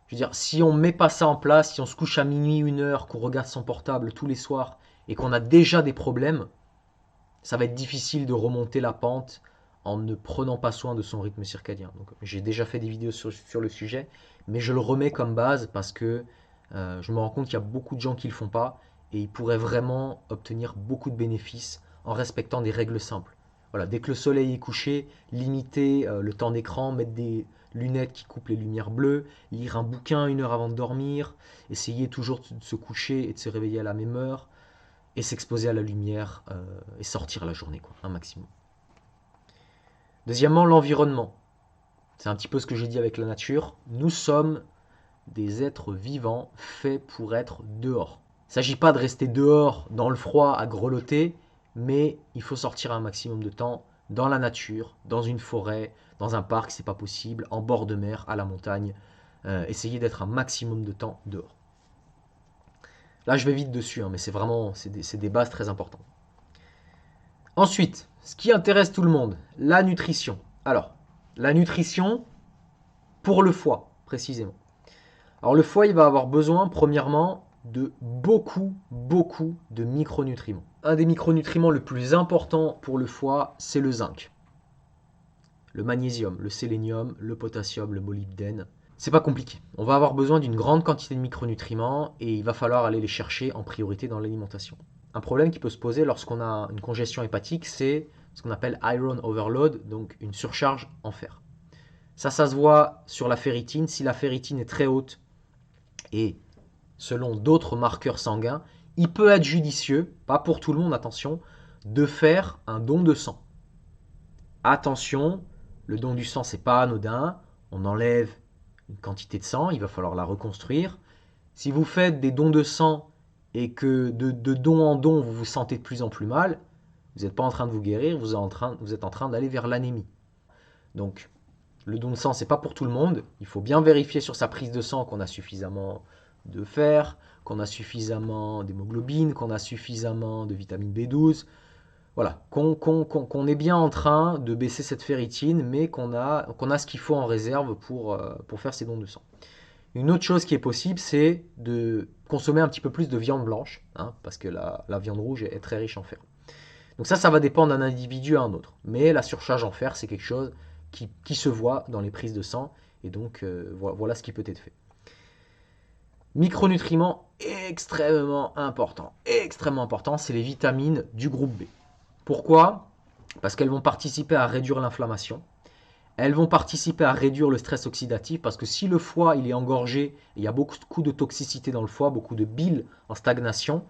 Je veux dire, si on ne met pas ça en place, si on se couche à minuit, 1h, qu'on regarde son portable tous les soirs, et qu'on a déjà des problèmes, ça va être difficile de remonter la pente en ne prenant pas soin de son rythme circadien. Donc, j'ai déjà fait des vidéos sur le sujet, mais je le remets comme base parce que je me rends compte qu'il y a beaucoup de gens qui ne le font pas et ils pourraient vraiment obtenir beaucoup de bénéfices en respectant des règles simples. Voilà, dès que le soleil est couché, limiter le temps d'écran, mettre des lunettes qui coupent les lumières bleues, lire un bouquin 1 heure avant de dormir, essayer toujours de se coucher et de se réveiller à la même heure et s'exposer à la lumière et sortir la journée, un maximum. Deuxièmement, l'environnement. C'est un petit peu ce que j'ai dit avec la nature. Nous sommes des êtres vivants faits pour être dehors. ne s'agit pas de rester dehors dans le froid à grelotter, mais il faut sortir un maximum de temps dans la nature, dans une forêt, dans un parc, c'est pas possible, en bord de mer, à la montagne. Essayez d'être un maximum de temps dehors. Là, je vais vite dessus, hein, mais c'est des bases très importantes. Ensuite, ce qui intéresse tout le monde, la nutrition. Alors, la nutrition pour le foie, précisément. Alors, le foie, il va avoir besoin, premièrement, de beaucoup de micronutriments. Un des micronutriments le plus important pour le foie, c'est le zinc. Le magnésium, le sélénium, le potassium, le molybdène. C'est pas compliqué. On va avoir besoin d'une grande quantité de micronutriments et il va falloir aller les chercher en priorité dans l'alimentation. Un problème qui peut se poser lorsqu'on a une congestion hépatique, c'est ce qu'on appelle iron overload, donc une surcharge en fer. Ça se voit sur la ferritine. Si la ferritine est très haute et selon d'autres marqueurs sanguins, il peut être judicieux, pas pour tout le monde, attention, de faire un don de sang. Attention, le don du sang, c'est pas anodin. On enlève une quantité de sang, il va falloir la reconstruire. Si vous faites des dons de sang et que de don en don, vous vous sentez de plus en plus mal, vous n'êtes pas en train de vous guérir, vous êtes en train d'aller vers l'anémie. Donc, le don de sang, c'est pas pour tout le monde. Il faut bien vérifier sur sa prise de sang qu'on a suffisamment de fer, qu'on a suffisamment d'hémoglobine, qu'on a suffisamment de vitamine B12. Voilà, qu'on est bien en train de baisser cette ferritine, mais qu'on a ce qu'il faut en réserve pour faire ces dons de sang. Une autre chose qui est possible, c'est de consommer un petit peu plus de viande blanche, hein, parce que la viande rouge est très riche en fer. Donc ça va dépendre d'un individu à un autre. Mais la surcharge en fer, c'est quelque chose qui se voit dans les prises de sang, et donc voilà ce qui peut être fait. Micronutriments extrêmement important, c'est les vitamines du groupe B. Pourquoi? Parce qu'elles vont participer à réduire l'inflammation. Elles vont participer à réduire le stress oxydatif parce que si le foie il est engorgé, il y a beaucoup de toxicité dans le foie, beaucoup de bile en stagnation,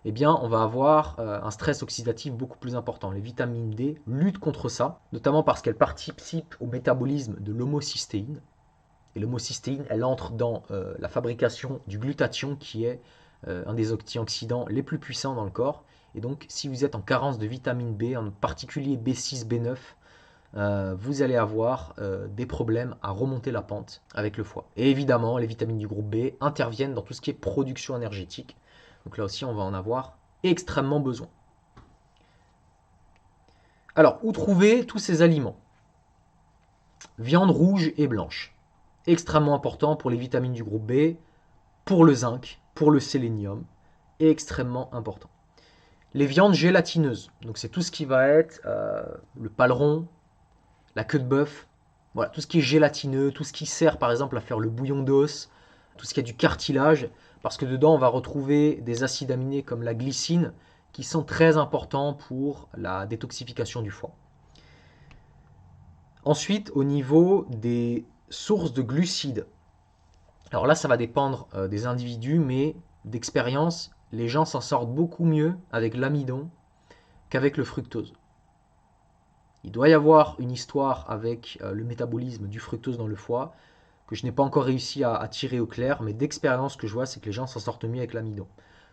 eh bien on va avoir un stress oxydatif beaucoup plus important. Les vitamines D luttent contre ça, notamment parce qu'elles participent au métabolisme de l'homocystéine. Et l'homocystéine, elle entre dans la fabrication du glutathion qui est un des antioxydants les plus puissants dans le corps. Et donc, si vous êtes en carence de vitamine B, en particulier B6, B9, vous allez avoir des problèmes à remonter la pente avec le foie. Et évidemment, les vitamines du groupe B interviennent dans tout ce qui est production énergétique. Donc là aussi, on va en avoir extrêmement besoin. Alors, où trouver tous ces aliments? Viande rouge et blanche. Extrêmement important pour les vitamines du groupe B, pour le zinc, pour le sélénium. Extrêmement important. Les viandes gélatineuses, donc c'est tout ce qui va être le paleron, la queue de bœuf, voilà, tout ce qui est gélatineux, tout ce qui sert par exemple à faire le bouillon d'os, tout ce qui a du cartilage, parce que dedans on va retrouver des acides aminés comme la glycine qui sont très importants pour la détoxification du foie. Ensuite, au niveau des sources de glucides, alors là ça va dépendre des individus, mais d'expérience, les gens s'en sortent beaucoup mieux avec l'amidon qu'avec le fructose. Il doit y avoir une histoire avec le métabolisme du fructose dans le foie que je n'ai pas encore réussi à tirer au clair, mais d'expérience que je vois, c'est que les gens s'en sortent mieux avec l'amidon.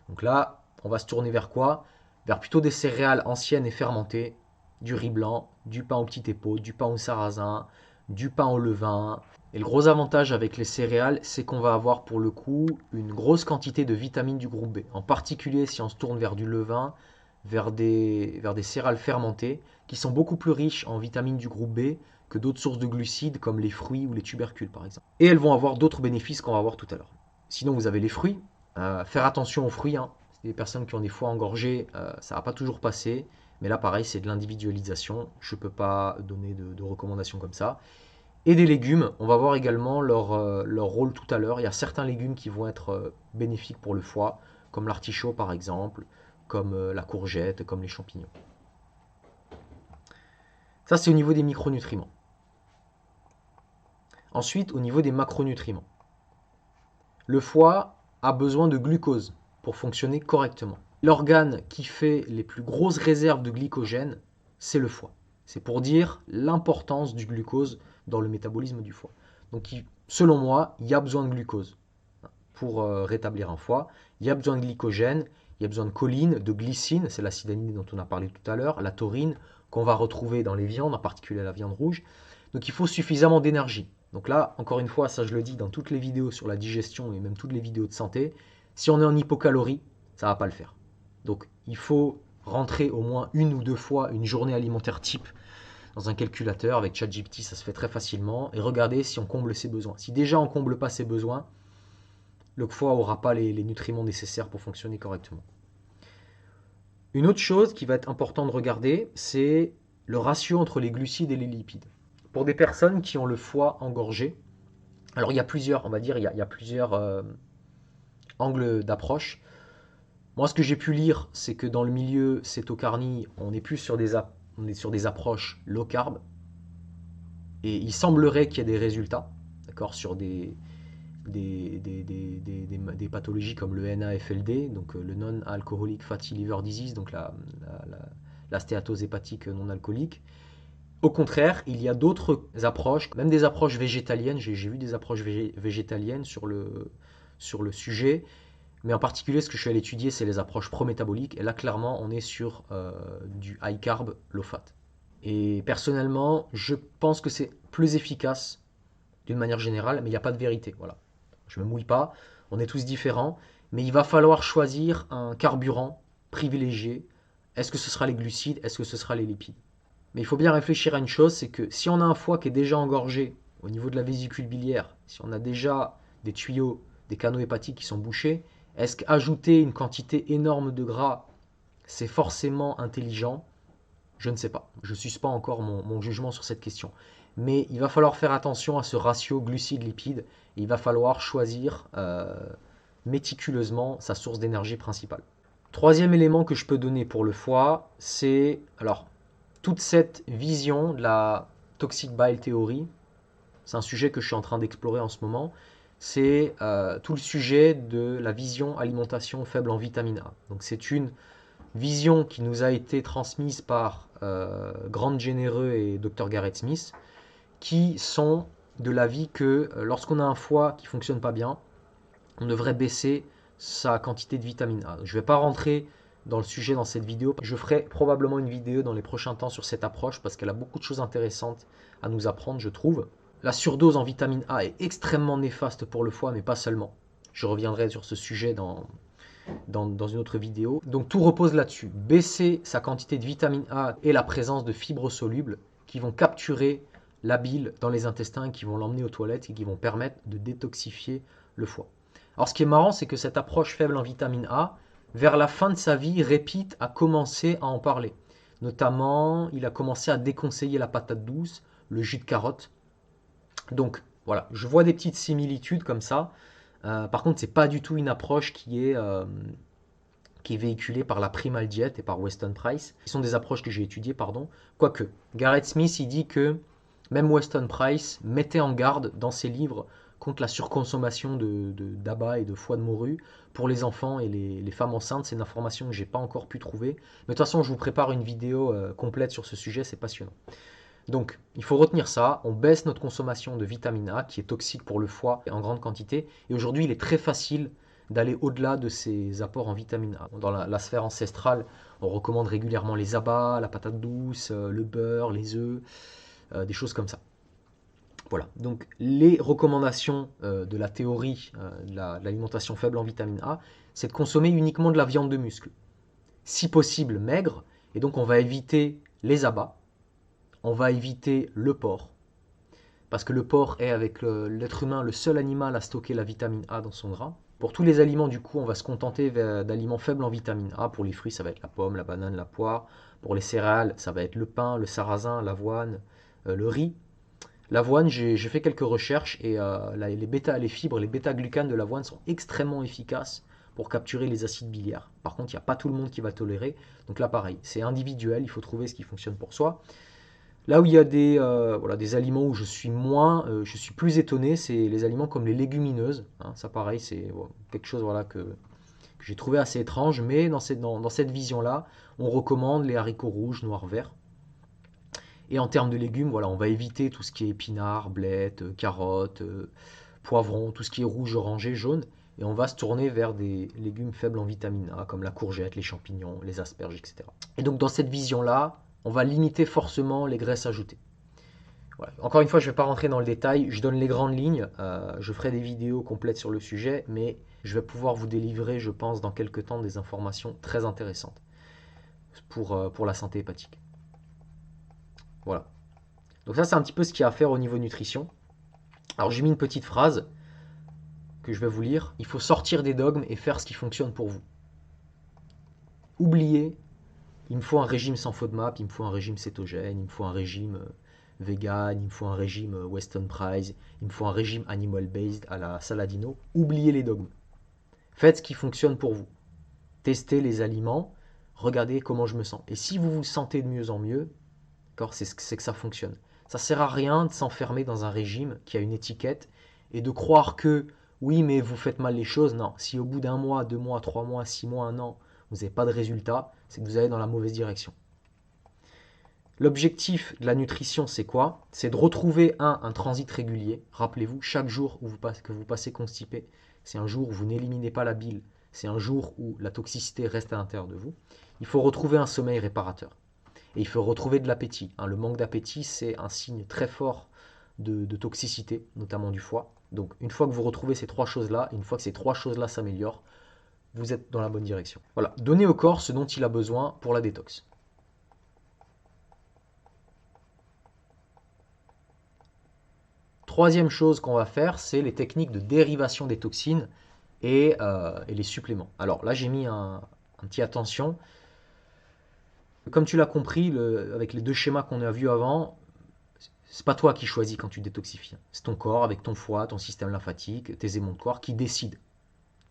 Donc là, on va se tourner vers quoi? Vers plutôt des céréales anciennes et fermentées, du riz blanc, du pain aux petites épaules, du pain au sarrasin, du pain au levain. Et le gros avantage avec les céréales, c'est qu'on va avoir pour le coup une grosse quantité de vitamines du groupe B. En particulier si on se tourne vers du levain, vers des céréales fermentées, qui sont beaucoup plus riches en vitamines du groupe B que d'autres sources de glucides comme les fruits ou les tubercules par exemple. Et elles vont avoir d'autres bénéfices qu'on va voir tout à l'heure. Sinon vous avez les fruits, faire attention aux fruits, hein. C'est des personnes qui ont des foies engorgés, ça ne va pas toujours passer, mais là pareil c'est de l'individualisation, je ne peux pas donner de recommandations comme ça. Et des légumes, on va voir également leur rôle tout à l'heure. Il y a certains légumes qui vont être bénéfiques pour le foie, comme l'artichaut par exemple, comme la courgette, comme les champignons. Ça c'est au niveau des micronutriments. Ensuite, au niveau des macronutriments. Le foie a besoin de glucose pour fonctionner correctement. L'organe qui fait les plus grosses réserves de glycogène, c'est le foie. C'est pour dire l'importance du glucose dans le métabolisme du foie. Donc selon moi, il y a besoin de glucose pour rétablir un foie. Il y a besoin de glycogène, il y a besoin de choline, de glycine, c'est l'acide aminé dont on a parlé tout à l'heure, la taurine qu'on va retrouver dans les viandes, en particulier la viande rouge. Donc il faut suffisamment d'énergie. Donc là, encore une fois, ça je le dis dans toutes les vidéos sur la digestion et même toutes les vidéos de santé, si on est en hypocalorie, ça ne va pas le faire. Donc il faut rentrer au moins une ou deux fois une journée alimentaire type dans un calculateur. Avec ChatGPT, ça se fait très facilement. Et regarder si on comble ses besoins. Si déjà on ne comble pas ses besoins, le foie n'aura pas les nutriments nécessaires pour fonctionner correctement. Une autre chose qui va être importante de regarder, c'est le ratio entre les glucides et les lipides. Pour des personnes qui ont le foie engorgé, alors il y a plusieurs, on va dire, il y a plusieurs angles d'approche. Moi, ce que j'ai pu lire, c'est que dans le milieu cétocarnie, on est plus sur des approches low carb. Et il semblerait qu'il y ait des résultats, d'accord, sur des pathologies comme le NAFLD, donc le Non-Alcoholic Fatty Liver Disease, donc la stéatose hépatique non alcoolique. Au contraire, il y a d'autres approches, même des approches végétaliennes. J'ai vu des approches végétaliennes sur le sujet, mais en particulier, ce que je suis allé étudier, c'est les approches pro-métaboliques. Et là, clairement, on est sur du high carb, low fat. Et personnellement, je pense que c'est plus efficace d'une manière générale, mais il n'y a pas de vérité. Voilà. Je ne me mouille pas, on est tous différents, mais il va falloir choisir un carburant privilégié. Est-ce que ce sera les glucides? Est-ce que ce sera les lipides? Mais il faut bien réfléchir à une chose, c'est que si on a un foie qui est déjà engorgé au niveau de la vésicule biliaire, si on a déjà des tuyaux, des canaux hépatiques qui sont bouchés, est-ce qu'ajouter une quantité énorme de gras, c'est forcément intelligent? Je ne sais pas. Je ne suis pas encore mon jugement sur cette question. Mais il va falloir faire attention à ce ratio glucides-lipides. Il va falloir choisir méticuleusement sa source d'énergie principale. Troisième élément que je peux donner pour le foie, c'est alors toute cette vision de la toxic bile theory. C'est un sujet que je suis en train d'explorer en ce moment. C'est tout le sujet de la vision alimentation faible en vitamine A. Donc c'est une vision qui nous a été transmise par Grant Généreux et Dr Garrett Smith, qui sont de l'avis que lorsqu'on a un foie qui ne fonctionne pas bien, on devrait baisser sa quantité de vitamine A. Je ne vais pas rentrer dans le sujet dans cette vidéo. Je ferai probablement une vidéo dans les prochains temps sur cette approche parce qu'elle a beaucoup de choses intéressantes à nous apprendre, je trouve. La surdose en vitamine A est extrêmement néfaste pour le foie, mais pas seulement. Je reviendrai sur ce sujet dans une autre vidéo. Donc tout repose là-dessus. Baisser sa quantité de vitamine A et la présence de fibres solubles qui vont capturer la bile dans les intestins, qui vont l'emmener aux toilettes et qui vont permettre de détoxifier le foie. Alors ce qui est marrant, c'est que cette approche faible en vitamine A, vers la fin de sa vie, Répit a commencé à en parler. Notamment, il a commencé à déconseiller la patate douce, le jus de carotte. Donc voilà, je vois des petites similitudes comme ça. Par contre, ce n'est pas du tout une approche qui est véhiculée par la Primal Diet et par Weston Price. Ce sont des approches que j'ai étudiées, pardon. Quoique, Garrett Smith, il dit que même Weston Price mettait en garde dans ses livres contre la surconsommation d'abats et de foie de morue pour les enfants et les femmes enceintes. C'est une information que je n'ai pas encore pu trouver. Mais de toute façon, je vous prépare une vidéo complète sur ce sujet, c'est passionnant. Donc, il faut retenir ça, on baisse notre consommation de vitamine A, qui est toxique pour le foie en grande quantité. Et aujourd'hui, il est très facile d'aller au-delà de ces apports en vitamine A. Dans la sphère ancestrale, on recommande régulièrement les abats, la patate douce, le beurre, les œufs, des choses comme ça. Voilà, donc les recommandations de la théorie de l'alimentation faible en vitamine A, c'est de consommer uniquement de la viande de muscle. Si possible, maigre, et donc on va éviter les abats. On va éviter le porc, parce que le porc est avec l'être humain le seul animal à stocker la vitamine A dans son gras. Pour tous les aliments, du coup, on va se contenter d'aliments faibles en vitamine A. Pour les fruits, ça va être la pomme, la banane, la poire. Pour les céréales, ça va être le pain, le sarrasin, l'avoine, le riz. L'avoine, j'ai fait quelques recherches et les fibres, les bêta-glucanes de l'avoine sont extrêmement efficaces pour capturer les acides biliaires. Par contre, il n'y a pas tout le monde qui va tolérer. Donc là, pareil, c'est individuel, il faut trouver ce qui fonctionne pour soi. Là où il y a des aliments où je suis plus étonné, c'est les aliments comme les légumineuses. Hein, ça pareil, c'est quelque chose que j'ai trouvé assez étrange, mais dans cette vision-là, on recommande les haricots rouges, noirs, verts. Et en termes de légumes, voilà, on va éviter tout ce qui est épinards, blettes, carottes, poivrons, tout ce qui est rouge, orangé, jaune. et on va se tourner vers des légumes faibles en vitamine A, comme la courgette, les champignons, les asperges, etc. Et donc dans cette vision-là, on va limiter forcément les graisses ajoutées. Voilà. Encore une fois, je ne vais pas rentrer dans le détail, je donne les grandes lignes, je ferai des vidéos complètes sur le sujet, mais je vais pouvoir vous délivrer, je pense, dans quelques temps, des informations très intéressantes pour la santé hépatique. Voilà. Donc ça, c'est un petit peu ce qu'il y a à faire au niveau nutrition. Alors j'ai mis une petite phrase que je vais vous lire. Il faut sortir des dogmes et faire ce qui fonctionne pour vous. Oubliez, il me faut un régime sans FODMAP, il me faut un régime cétogène, il me faut un régime vegan, il me faut un régime Weston Price, il me faut un régime animal-based à la Saladino. Oubliez les dogmes. Faites ce qui fonctionne pour vous. Testez les aliments, regardez comment je me sens. Et si vous vous sentez de mieux en mieux, c'est que ça fonctionne. Ça ne sert à rien de s'enfermer dans un régime qui a une étiquette et de croire que oui, mais vous faites mal les choses. Non, si au bout d'un mois, 2 mois, 3 mois, 6 mois, un an, vous n'avez pas de résultat, c'est que vous allez dans la mauvaise direction. L'objectif de la nutrition, c'est quoi? C'est de retrouver un transit régulier. Rappelez-vous, chaque jour que vous passez constipé, c'est un jour où vous n'éliminez pas la bile, c'est un jour où la toxicité reste à l'intérieur de vous. Il faut retrouver un sommeil réparateur. Et il faut retrouver de l'appétit. Le manque d'appétit, c'est un signe très fort de toxicité, notamment du foie. Donc une fois que vous retrouvez ces trois choses-là, une fois que ces trois choses-là s'améliorent, vous êtes dans la bonne direction. Voilà, donnez au corps ce dont il a besoin pour la détox. Troisième chose qu'on va faire, c'est les techniques de dérivation des toxines et les suppléments. Alors là, j'ai mis un petit attention. Comme tu l'as compris, avec les deux schémas qu'on a vus avant, c'est pas toi qui choisis quand tu détoxifies. C'est ton corps avec ton foie, ton système lymphatique, tes aimants de corps qui décident.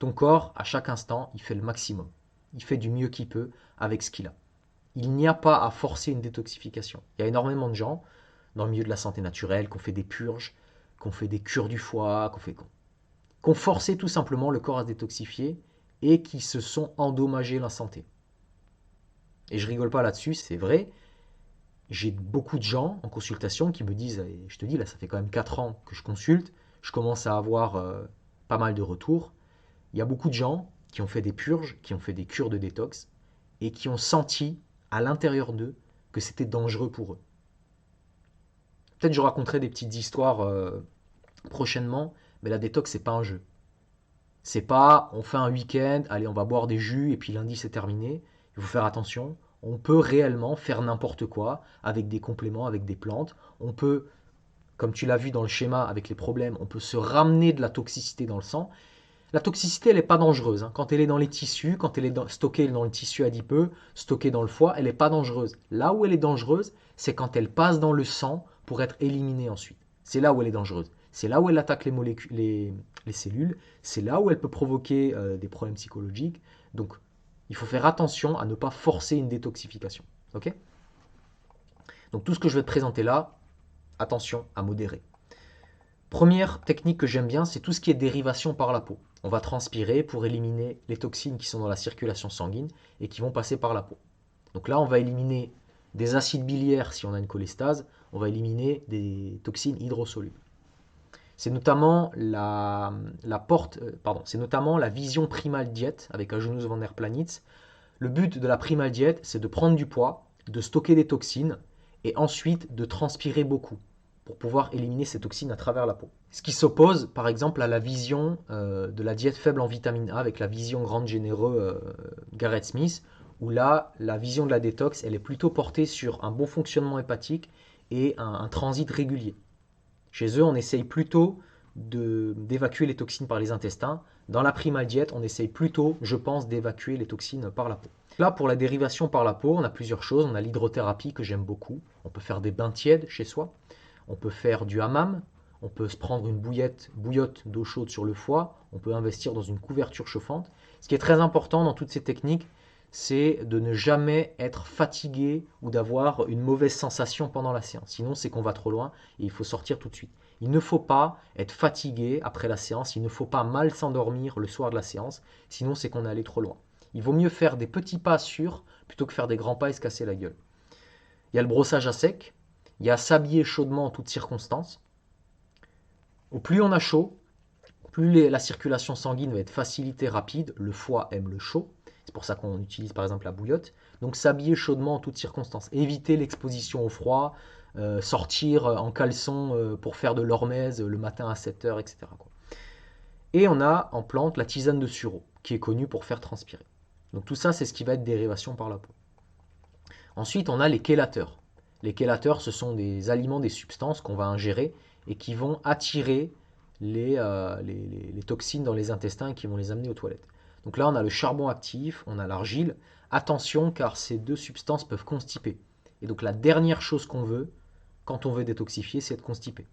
Ton corps, à chaque instant, il fait le maximum. Il fait du mieux qu'il peut avec ce qu'il a. Il n'y a pas à forcer une détoxification. Il y a énormément de gens dans le milieu de la santé naturelle qui ont fait des purges, qui ont fait des cures du foie, qui ont forcé tout simplement le corps à se détoxifier et qui se sont endommagés la santé. Et je rigole pas là-dessus, c'est vrai. J'ai beaucoup de gens en consultation qui me disent, et je te dis là, ça fait quand même 4 ans que je consulte, je commence à avoir pas mal de retours. Il y a beaucoup de gens qui ont fait des purges, qui ont fait des cures de détox et qui ont senti à l'intérieur d'eux que c'était dangereux pour eux. Peut-être je raconterai des petites histoires prochainement, mais la détox, c'est pas un jeu. C'est pas on fait un week-end, allez, on va boire des jus et puis lundi c'est terminé. Il faut faire attention. On peut réellement faire n'importe quoi avec des compléments, avec des plantes. On peut, comme tu l'as vu dans le schéma avec les problèmes, on peut se ramener de la toxicité dans le sang. La toxicité, elle n'est pas dangereuse. Quand elle est dans les tissus, quand elle est stockée dans le tissu adipeux, stockée dans le foie, elle n'est pas dangereuse. Là où elle est dangereuse, c'est quand elle passe dans le sang pour être éliminée ensuite. C'est là où elle est dangereuse. C'est là où elle attaque les cellules. C'est là où elle peut provoquer des problèmes psychologiques. Donc, il faut faire attention à ne pas forcer une détoxification. Ok? Donc, tout ce que je vais te présenter là, attention à modérer. Première technique que j'aime bien, c'est tout ce qui est dérivation par la peau. On va transpirer pour éliminer les toxines qui sont dans la circulation sanguine et qui vont passer par la peau. Donc là, on va éliminer des acides biliaires si on a une cholestase, on va éliminer des toxines hydrosolubles. C'est notamment c'est notamment la vision Primal Diet avec Agenus van der Planitz. Le but de la Primal Diet, c'est de prendre du poids, de stocker des toxines et ensuite de transpirer beaucoup pour pouvoir éliminer ces toxines à travers la peau. Ce qui s'oppose par exemple à la vision de la diète faible en vitamine A avec la vision grande généreux Garrett Smith, où là, la vision de la détox, elle est plutôt portée sur un bon fonctionnement hépatique et un transit régulier. Chez eux, on essaye plutôt d'évacuer les toxines par les intestins. Dans la Primal Diet, on essaye plutôt, je pense, d'évacuer les toxines par la peau. Là, pour la dérivation par la peau, on a plusieurs choses. On a l'hydrothérapie que j'aime beaucoup. On peut faire des bains tièdes chez soi. On peut faire du hammam. On peut se prendre une bouillotte d'eau chaude sur le foie. On peut investir dans une couverture chauffante. Ce qui est très important dans toutes ces techniques, c'est de ne jamais être fatigué ou d'avoir une mauvaise sensation pendant la séance. Sinon, c'est qu'on va trop loin et il faut sortir tout de suite. Il ne faut pas être fatigué après la séance. Il ne faut pas mal s'endormir le soir de la séance. Sinon, c'est qu'on est allé trop loin. Il vaut mieux faire des petits pas sûrs plutôt que faire des grands pas et se casser la gueule. Il y a le brossage à sec. Il y a s'habiller chaudement en toutes circonstances. Au plus on a chaud, plus la circulation sanguine va être facilitée, rapide. Le foie aime le chaud. C'est pour ça qu'on utilise par exemple la bouillotte. Donc s'habiller chaudement en toutes circonstances. Éviter l'exposition au froid. Sortir en caleçon pour faire de l'hormèse le matin à 7 heures, etc. quoi. Et on a en plante la tisane de sureau, qui est connue pour faire transpirer. Donc tout ça, c'est ce qui va être dérivation par la peau. Ensuite, on a les chélateurs. Les chélateurs, ce sont des aliments, des substances qu'on va ingérer et qui vont attirer les toxines dans les intestins et qui vont les amener aux toilettes. Donc là, on a le charbon actif, on a l'argile. Attention, car ces deux substances peuvent constiper. Et donc la dernière chose qu'on veut, quand on veut détoxifier, c'est être constipé.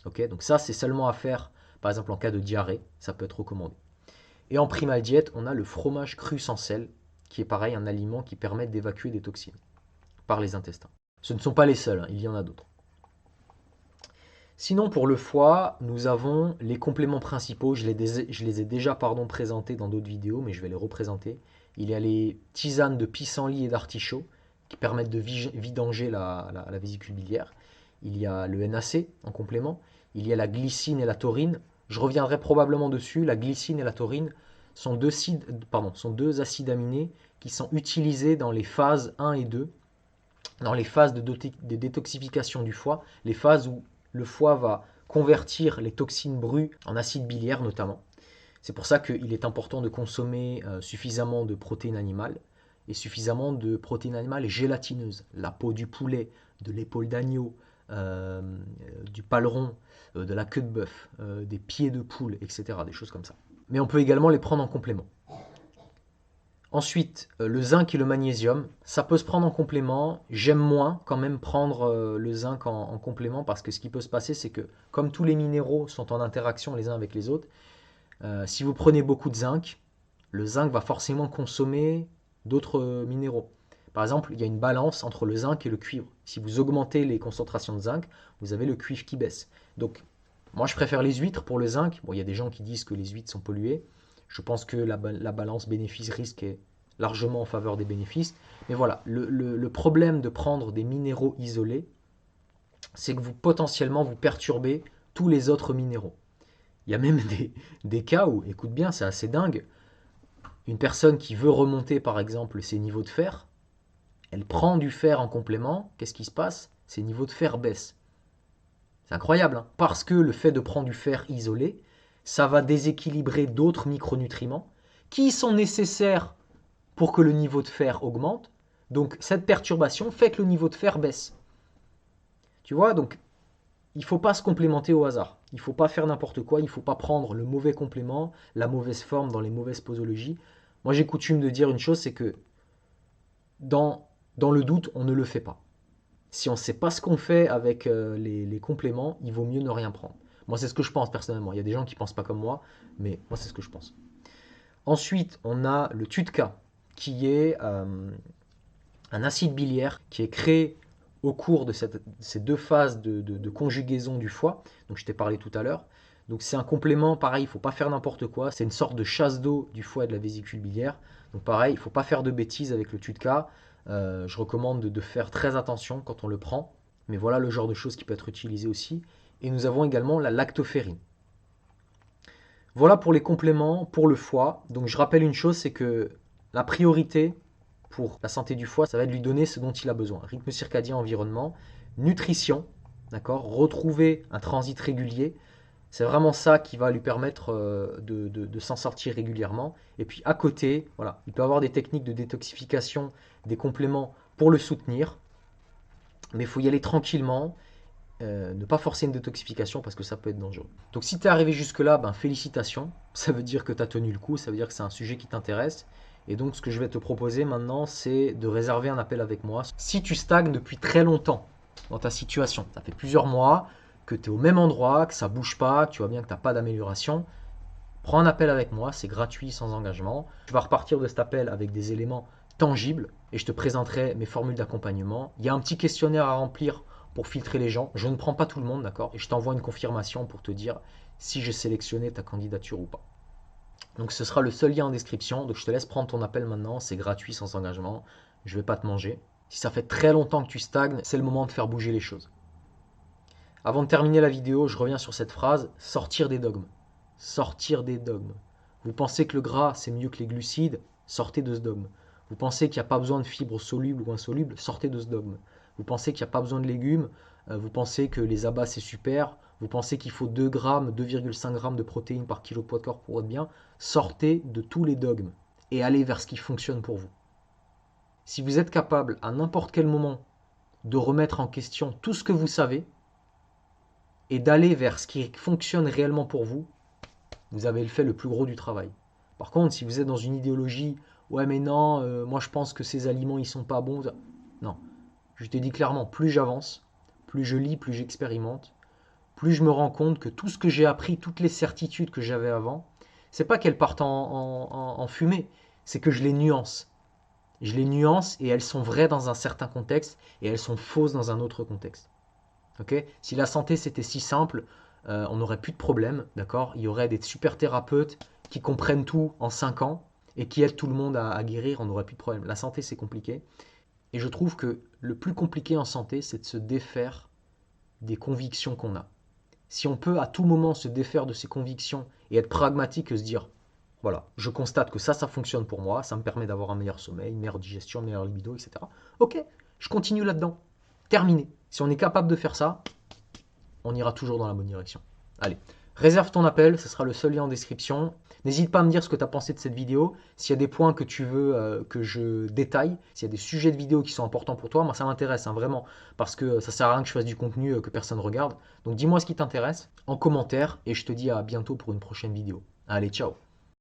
Okay, donc ça, c'est seulement à faire, par exemple, en cas de diarrhée, ça peut être recommandé. Et en primal diète, on a le fromage cru sans sel, qui est pareil, un aliment qui permet d'évacuer des toxines par les intestins. Ce ne sont pas les seuls, hein, il y en a d'autres. Sinon, pour le foie, nous avons les compléments principaux. Je les ai déjà présentés dans d'autres vidéos, mais je vais les représenter. Il y a les tisanes de pissenlit et d'artichaut qui permettent de vidanger la vésicule biliaire. Il y a le NAC en complément. Il y a la glycine et la taurine. Je reviendrai probablement dessus. La glycine et la taurine sont deux acides aminés qui sont utilisés dans les phases 1 et 2, dans les phases de détoxification du foie, les phases où le foie va convertir les toxines brues en acide biliaire notamment. C'est pour ça qu'il est important de consommer suffisamment de protéines animales et suffisamment de protéines animales gélatineuses. La peau du poulet, de l'épaule d'agneau, du paleron, de la queue de bœuf, des pieds de poule, etc. Des choses comme ça. Mais on peut également les prendre en complément. Ensuite, le zinc et le magnésium, ça peut se prendre en complément. J'aime moins quand même prendre le zinc en complément parce que ce qui peut se passer, c'est que comme tous les minéraux sont en interaction les uns avec les autres, si vous prenez beaucoup de zinc, le zinc va forcément consommer d'autres minéraux. Par exemple, il y a une balance entre le zinc et le cuivre. Si vous augmentez les concentrations de zinc, vous avez le cuivre qui baisse. Donc, moi, je préfère les huîtres pour le zinc. Bon, il y a des gens qui disent que les huîtres sont polluées. Je pense que la balance bénéfice-risque est largement en faveur des bénéfices. Mais voilà, le problème de prendre des minéraux isolés, c'est que potentiellement, vous perturbez tous les autres minéraux. Il y a même des cas où, écoute bien, c'est assez dingue, une personne qui veut remonter par exemple ses niveaux de fer, elle prend du fer en complément, qu'est-ce qui se passe? Ses niveaux de fer baissent. C'est incroyable, hein, parce que le fait de prendre du fer isolé, ça va déséquilibrer d'autres micronutriments qui sont nécessaires pour que le niveau de fer augmente. Donc cette perturbation fait que le niveau de fer baisse. Tu vois, donc il ne faut pas se complémenter au hasard. Il ne faut pas faire n'importe quoi, il ne faut pas prendre le mauvais complément, la mauvaise forme dans les mauvaises posologies. Moi j'ai coutume de dire une chose, c'est que dans le doute, on ne le fait pas. Si on ne sait pas ce qu'on fait avec les compléments, il vaut mieux ne rien prendre. Moi, c'est ce que je pense personnellement. Il y a des gens qui ne pensent pas comme moi, mais moi, c'est ce que je pense. Ensuite, on a le TUDCA, qui est un acide biliaire qui est créé au cours de ces deux phases de conjugaison du foie. Donc, je t'ai parlé tout à l'heure. Donc, c'est un complément, pareil, il ne faut pas faire n'importe quoi. C'est une sorte de chasse d'eau du foie et de la vésicule biliaire. Donc, pareil, il ne faut pas faire de bêtises avec le TUDCA. Je recommande de faire très attention quand on le prend. Mais voilà le genre de choses qui peut être utilisé aussi. Et nous avons également la lactoferrine. Voilà pour les compléments pour le foie. Donc je rappelle une chose, c'est que la priorité pour la santé du foie, ça va être de lui donner ce dont il a besoin. Rythme circadien, environnement, nutrition, d'accord, retrouver un transit régulier. C'est vraiment ça qui va lui permettre de s'en sortir régulièrement. Et puis à côté, voilà, il peut avoir des techniques de détoxification, des compléments pour le soutenir. Mais il faut y aller tranquillement, ne pas forcer une détoxification parce que ça peut être dangereux. Donc si tu es arrivé jusque-là, ben, félicitations. Ça veut dire que tu as tenu le coup, ça veut dire que c'est un sujet qui t'intéresse. Et donc ce que je vais te proposer maintenant, c'est de réserver un appel avec moi. Si tu stagnes depuis très longtemps dans ta situation, ça fait plusieurs mois, que tu es au même endroit, que ça ne bouge pas, tu vois bien que tu n'as pas d'amélioration, prends un appel avec moi, c'est gratuit, sans engagement. Tu vas repartir de cet appel avec des éléments tangibles et je te présenterai mes formules d'accompagnement. Il y a un petit questionnaire à remplir pour filtrer les gens. Je ne prends pas tout le monde, d'accord? Et je t'envoie une confirmation pour te dire si j'ai sélectionné ta candidature ou pas. Donc ce sera le seul lien en description. Donc je te laisse prendre ton appel maintenant, c'est gratuit, sans engagement. Je ne vais pas te manger. Si ça fait très longtemps que tu stagnes, c'est le moment de faire bouger les choses. Avant de terminer la vidéo, je reviens sur cette phrase, sortir des dogmes. sortir des dogmes. Vous pensez que le gras, c'est mieux que les glucides, sortez de ce dogme. Vous pensez qu'il n'y a pas besoin de fibres solubles ou insolubles, sortez de ce dogme. Vous pensez qu'il n'y a pas besoin de légumes, vous pensez que les abats c'est super, vous pensez qu'il faut 2 grammes, 2,5 grammes de protéines par kilo de poids de corps pour être bien, sortez de tous les dogmes et allez vers ce qui fonctionne pour vous. Si vous êtes capable à n'importe quel moment de remettre en question tout ce que vous savez et d'aller vers ce qui fonctionne réellement pour vous, vous avez fait le plus gros du travail. Par contre, si vous êtes dans une idéologie, ouais mais non, moi je pense que ces aliments ils sont pas bons, non. Je te dis clairement, plus j'avance, plus je lis, plus j'expérimente, plus je me rends compte que tout ce que j'ai appris, toutes les certitudes que j'avais avant, c'est pas qu'elles partent en fumée, c'est que je les nuance. Je les nuance et elles sont vraies dans un certain contexte et elles sont fausses dans un autre contexte. Okay, si la santé c'était si simple, on n'aurait plus de problème, d'accord. Il y aurait des super thérapeutes qui comprennent tout en 5 ans et qui aident tout le monde à guérir, on n'aurait plus de problème. La santé c'est compliqué. Et je trouve que le plus compliqué en santé, c'est de se défaire des convictions qu'on a. Si on peut à tout moment se défaire de ses convictions et être pragmatique et se dire, voilà, je constate que ça fonctionne pour moi, ça me permet d'avoir un meilleur sommeil, une meilleure digestion, une meilleure libido, etc. Ok, je continue là-dedans. Terminé. Si on est capable de faire ça, on ira toujours dans la bonne direction. Allez, réserve ton appel, ce sera le seul lien en description. N'hésite pas à me dire ce que tu as pensé de cette vidéo. S'il y a des points que tu veux que je détaille, s'il y a des sujets de vidéo qui sont importants pour toi, moi ça m'intéresse vraiment, parce que ça sert à rien que je fasse du contenu que personne ne regarde. Donc dis-moi ce qui t'intéresse en commentaire et je te dis à bientôt pour une prochaine vidéo. Allez, ciao!